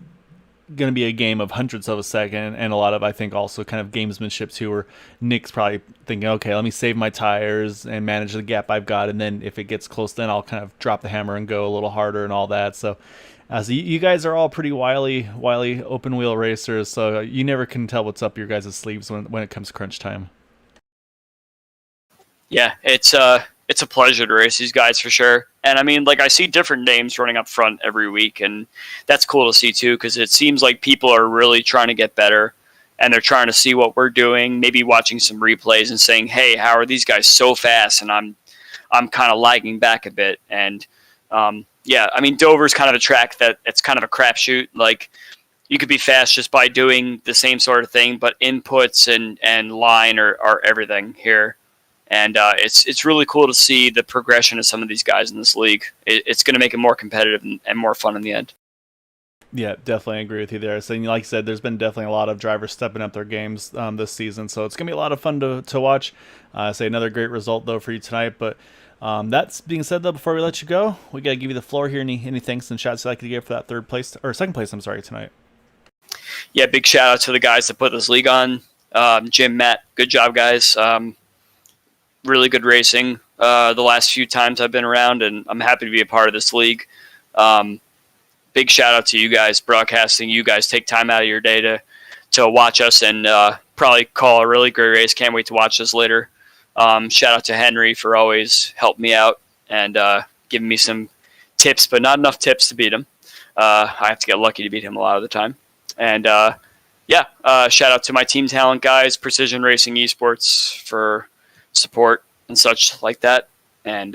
going to be a game of hundredths of a second, and a lot of, I think, also kind of gamesmanship too, where Nick's probably thinking, okay, let me save my tires and manage the gap I've got, and then if it gets close, then I'll kind of drop the hammer and go a little harder and all that. So you guys are all pretty wily open wheel racers, so you never can tell what's up your guys' sleeves when it comes crunch time. Yeah, it's a pleasure to race these guys for sure. And I mean, like, I see different names running up front every week, and that's cool to see too, because it seems like people are really trying to get better, and they're trying to see what we're doing, maybe watching some replays and saying, "Hey, how are these guys so fast?" And I'm kind of lagging back a bit. And yeah, I mean, Dover's kind of a track that it's kind of a crapshoot. Like, you could be fast just by doing the same sort of thing, but inputs and line are everything here. And it's really cool to see the progression of some of these guys in this league. It's going to make it more competitive and more fun in the end. Yeah, definitely agree with you there. So, like you said, there's been definitely a lot of drivers stepping up their games this season, so it's going to be a lot of fun to watch. Say another great result, though, for you tonight. But that's being said, though, before we let you go, we got to give you the floor here. Any thanks and shouts you'd like to give for that second place, tonight? Yeah, big shout out to the guys that put this league on. Jim, Matt, good job, guys. Really good racing the last few times I've been around, and I'm happy to be a part of this league. Big shout out to you guys broadcasting. You guys take time out of your day to watch us and probably call a really great race. Can't wait to watch this later. Shout out to Henry for always helping me out and giving me some tips, but not enough tips to beat him. I have to get lucky to beat him a lot of the time. And shout out to my Team Talent guys, Precision Racing Esports, for support and such like that. And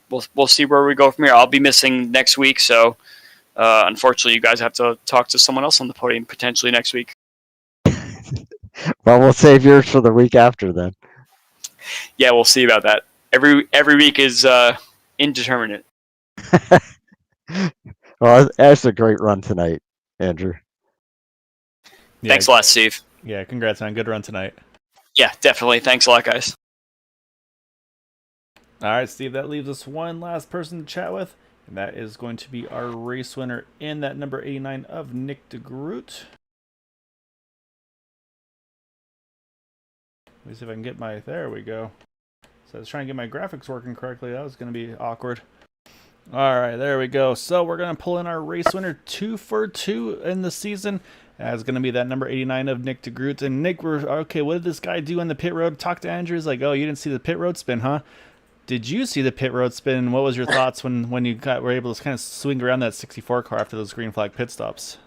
we'll see where we go from here. I'll be missing next week, so unfortunately you guys have to talk to someone else on the podium potentially next week. Well, we'll save yours for the week after then. Yeah, we'll see about that. Every week is indeterminate. Well, that's a great run tonight, Andrew. Yeah, thanks a lot, Steve. Yeah, congrats on a good run tonight. Yeah, definitely. Thanks a lot, guys. All right, Steve, that leaves us one last person to chat with, and that is going to be our race winner in that number 89 of Nick DeGroot. Let me see if I can get there we go. So I was trying to get my graphics working correctly. That was going to be awkward. All right, there we go. So we're going to pull in our race winner 2 for 2 in the season. That's going to be that number 89 of Nick DeGroot. And Nick, okay, what did this guy do on the pit road? Talk to Andrew. He's like, oh, you didn't see the pit road spin, huh? Did you see the pit road spin? What was your thoughts when you were able to kind of swing around that 64 car after those green flag pit stops?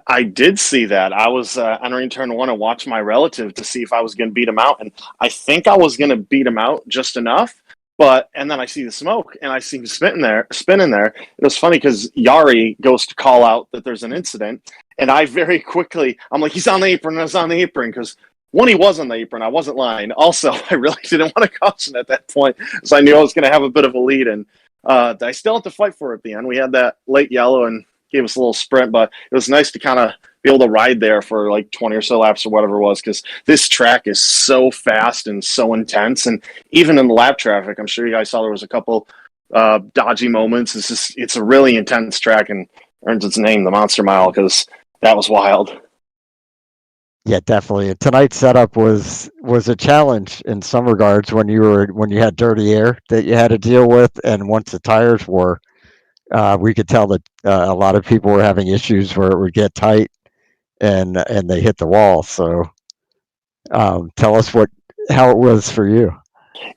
I did see that. I was entering turn one and watched my relative to see if I was going to beat him out. And I think I was going to beat him out just enough. And then I see the smoke and I see him spinning there. It was funny because Yari goes to call out that there's an incident. And I very quickly, I'm like, he's on the apron. Because one, he was on the apron. I wasn't lying. Also, I really didn't want to caution at that point because I knew I was going to have a bit of a lead. And I still had to fight for it at the end. We had that late yellow and gave us a little sprint, but it was nice to kind of be able to ride there for like 20 or so laps or whatever it was, because this track is so fast and so intense. And even in the lap traffic, I'm sure you guys saw there was a couple dodgy moments. It's a really intense track and earns its name, the Monster Mile, because that was wild. Yeah, definitely. Tonight's setup was a challenge in some regards when you had dirty air that you had to deal with, and once the tires were, we could tell that a lot of people were having issues where it would get tight and they hit the wall. So tell us how it was for you.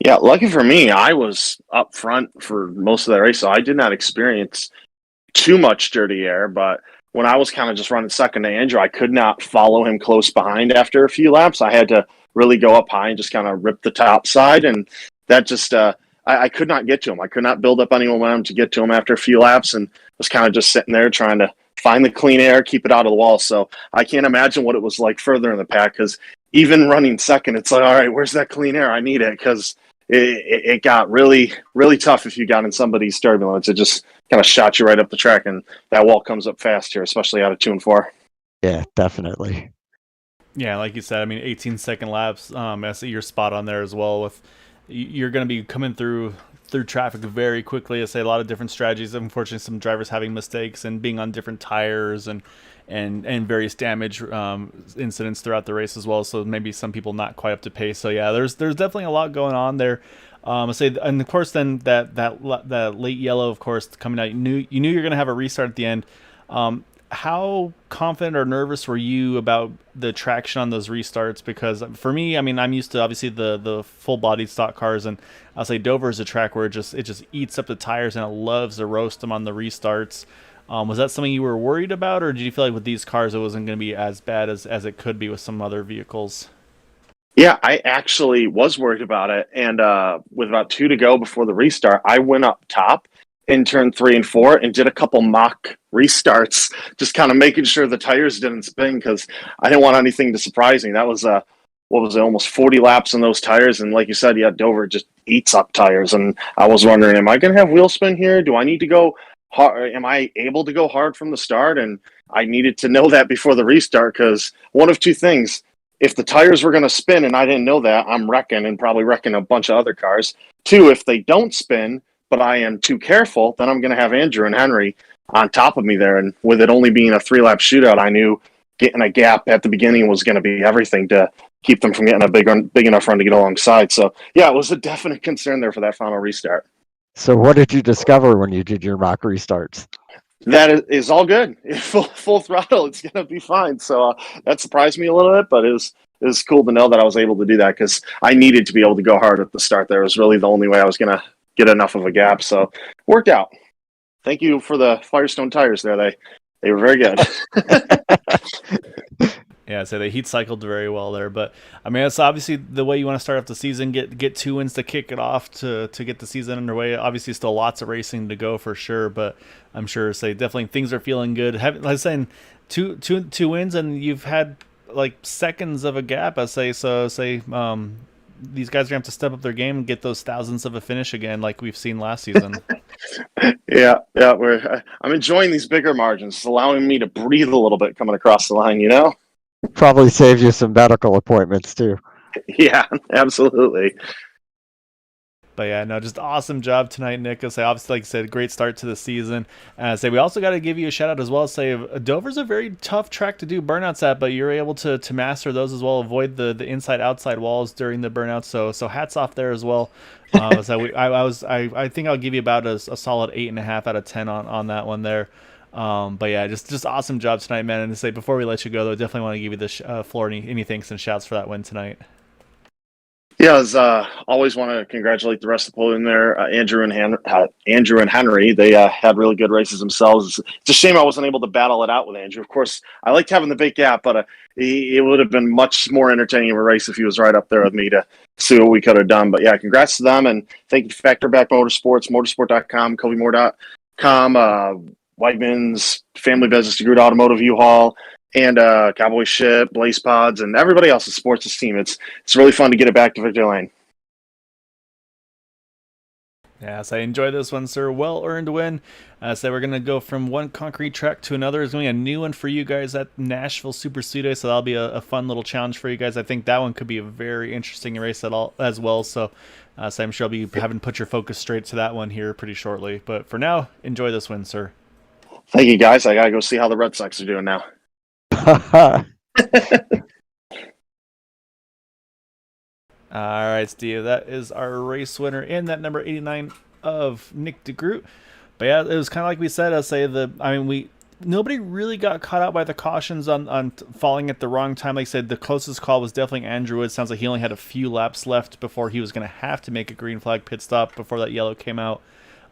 Yeah, lucky for me, I was up front for most of that race, so I did not experience too much dirty air. But when I was kind of just running second to Andrew, I could not follow him close behind after a few laps. I had to really go up high and just kind of rip the top side, and that just I could not get to him. I could not build up any momentum to get to him after a few laps, and was kind of just sitting there trying to find the clean air, keep it out of the wall. So I can't imagine what it was like further in the pack, because even running second, it's like, all right, where's that clean air? I need it, because it got really, really tough if you got in somebody's turbulence. It just kind of shot you right up the track, and that wall comes up fast here, especially out of 2 and 4. Yeah, definitely. Yeah, like you said, I mean, 18-second laps. I see you're spot on there as well. You're going to be coming through traffic very quickly. I say a lot of different strategies. Unfortunately, some drivers having mistakes and being on different tires and various damage incidents throughout the race as well. So maybe some people not quite up to pace. So yeah, there's definitely a lot going on there. I say, and of course, then that late yellow, of course, coming out. You knew you're going to have a restart at the end. how confident or nervous were you about the traction on those restarts? Because for me, I mean, I'm used to obviously the full bodied stock cars, and I'll say Dover is a track where it just eats up the tires and it loves to roast them on the restarts. Was that something you were worried about, or did you feel like with these cars it wasn't going to be as bad as it could be with some other vehicles? Yeah, I actually was worried about it. And with about 2 to go before the restart, I went up top in turn 3 and 4 and did a couple mock restarts, just kind of making sure the tires didn't spin because I didn't want anything to surprise me. That was, what was it, almost 40 laps on those tires. And like you said, yeah, Dover just eats up tires. And I was wondering, am I going to have wheel spin here? Do I need to go hard? Am I able to go hard from the start? And I needed to know that before the restart because one of two things. If the tires were going to spin and I didn't know that, I'm wrecking and probably wrecking a bunch of other cars. Two, if they don't spin, but I am too careful, then I'm going to have Andrew and Henry on top of me there. And with it only being a 3-lap shootout, I knew getting a gap at the beginning was going to be everything to keep them from getting a big enough run to get alongside. So, yeah, it was a definite concern there for that final restart. So what did you discover when you did your mock restarts? That is all good. Full throttle, it's going to be fine. So that surprised me a little bit, but it was cool to know that I was able to do that because I needed to be able to go hard at the start there. It was really the only way I was going to get enough of a gap. So worked out. Thank you for the Firestone tires there. They were very good. Yeah, so they heat cycled very well there, but I mean, it's obviously the way you want to start off the season. Get 2 wins to kick it off to get the season underway. Obviously, still lots of racing to go for sure, but I'm sure definitely things are feeling good. Like I was saying, two wins, and you've had like seconds of a gap. These guys are gonna have to step up their game and get those thousandths of a finish again, like we've seen last season. Yeah. I'm enjoying these bigger margins. It's allowing me to breathe a little bit coming across the line. Probably saved you some medical appointments too. Yeah, absolutely. But yeah, no, just awesome job tonight, Nick. Obviously, like I said, great start to the season. We also got to give you a shout out as well. Dover's a very tough track to do burnouts at, but you're able to master those as well. Avoid the inside outside walls during the burnouts. So hats off there as well. I think I'll give you about a solid 8.5 out of 10 on that one there. But yeah, just awesome job tonight, man. And before we let you go, though, definitely want to give you the floor any thanks and shouts for that win tonight. Yeah, always want to congratulate the rest of the podium there. Andrew and Henry, they had really good races themselves. It's a shame I wasn't able to battle it out with Andrew. Of course, I liked having the big gap, but it would have been much more entertaining of a race if he was right up there with me to see what we could have done. But yeah, congrats to them, and thank you to Factorback Motorsports, motorsport.com, CobyMoore.com, Whiteman's Family Business, DeGroot Automotive, U-Haul, and Cowboy Ship, Blaze Pods, and everybody else that supports this team. It's really fun to get it back to Victory Lane. Yes, I enjoyed this one, sir. Well-earned win. We're going to go from one concrete track to another. There's going to be a new one for you guys at Nashville Super Speedway, so that'll be a fun little challenge for you guys. I think that one could be a very interesting race as well. So I'm sure I'll be having to put your focus straight to that one here pretty shortly. But for now, enjoy this win, sir. Thank you, guys. I got to go see how the Red Sox are doing now. All right, Steve, that is our race winner in that number 89 of Nick DeGroot. But yeah, it was kind of like we said. Nobody really got caught out by the cautions on falling at the wrong time. Like I said, the closest call was definitely Andrew Wood. Sounds like he only had a few laps left before he was going to have to make a green flag pit stop before that yellow came out.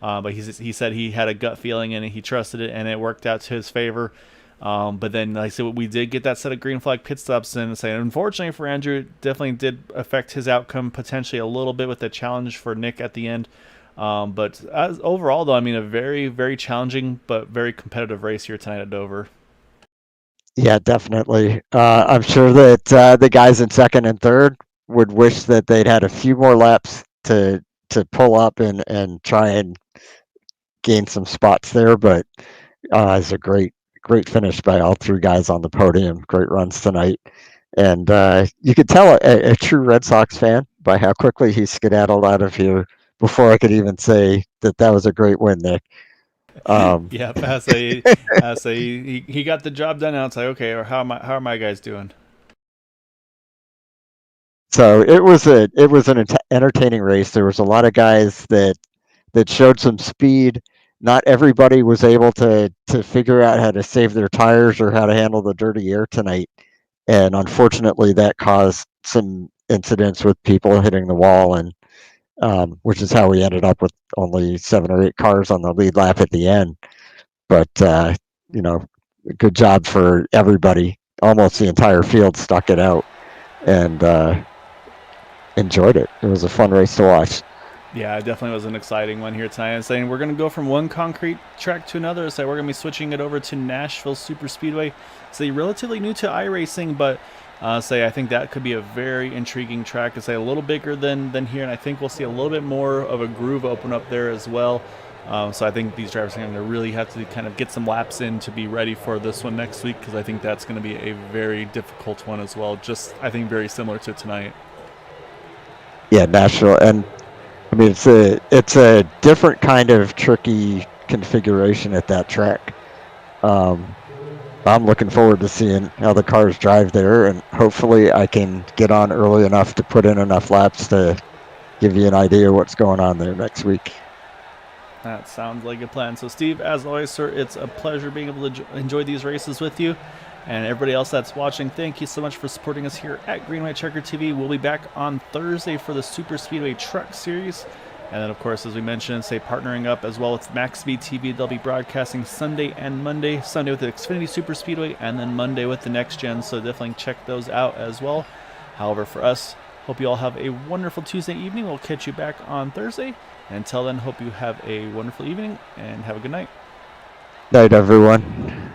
But he said he had a gut feeling and he trusted it, and it worked out to his favor. But then, like I said, we did get that set of green flag pit stops, and unfortunately for Andrew, it definitely did affect his outcome potentially a little bit with the challenge for Nick at the end. But overall, though, a very, very challenging but very competitive race here tonight at Dover. Yeah, definitely. I'm sure that the guys in second and third would wish that they'd had a few more laps to pull up and try and gain some spots there. But it's a great finish by all three guys on the podium. Great runs tonight. And you could tell a true Red Sox fan by how quickly he skedaddled out of here before I could even say that was a great win, Nick. Yeah, he got the job done. Now it's like, okay, or how are my guys doing? So it was an entertaining race. There was a lot of guys that showed some speed not everybody was able to figure out how to save their tires or how to handle the dirty air tonight. And unfortunately, that caused some incidents with people hitting the wall, and which is how we ended up with only 7 or 8 cars on the lead lap at the end. But good job for everybody. Almost the entire field stuck it out and enjoyed it. It was a fun race to watch. Yeah, it definitely was an exciting one here tonight. And saying we're going to go from one concrete track to another. So we're going to be switching it over to Nashville Super Speedway. So relatively new to iRacing, but I think that could be a very intriguing track. To say a little bigger than here, and I think we'll see a little bit more of a groove open up there as well. So I think these drivers are going to really have to kind of get some laps in to be ready for this one next week, because I think that's going to be a very difficult one as well. Just, I think, very similar to tonight. Yeah, Nashville, and I mean it's a different kind of tricky configuration at that track. I'm looking forward to seeing how the cars drive there, and hopefully I can get on early enough to put in enough laps to give you an idea what's going on there next week. That sounds like a plan. So, Steve, as always, sir, it's a pleasure being able to enjoy these races with you. And everybody else that's watching, thank you so much for supporting us here at Green White Checker TV. We'll be back on Thursday for the Super Speedway Truck Series. And then, of course, as we mentioned, partnering up as well with MaxSpeed TV. They'll be broadcasting Sunday and Monday. Sunday with the Xfinity Super Speedway, and then Monday with the Next Gen. So definitely check those out as well. However, for us, hope you all have a wonderful Tuesday evening. We'll catch you back on Thursday. And until then, hope you have a wonderful evening and have a good night. Night, everyone.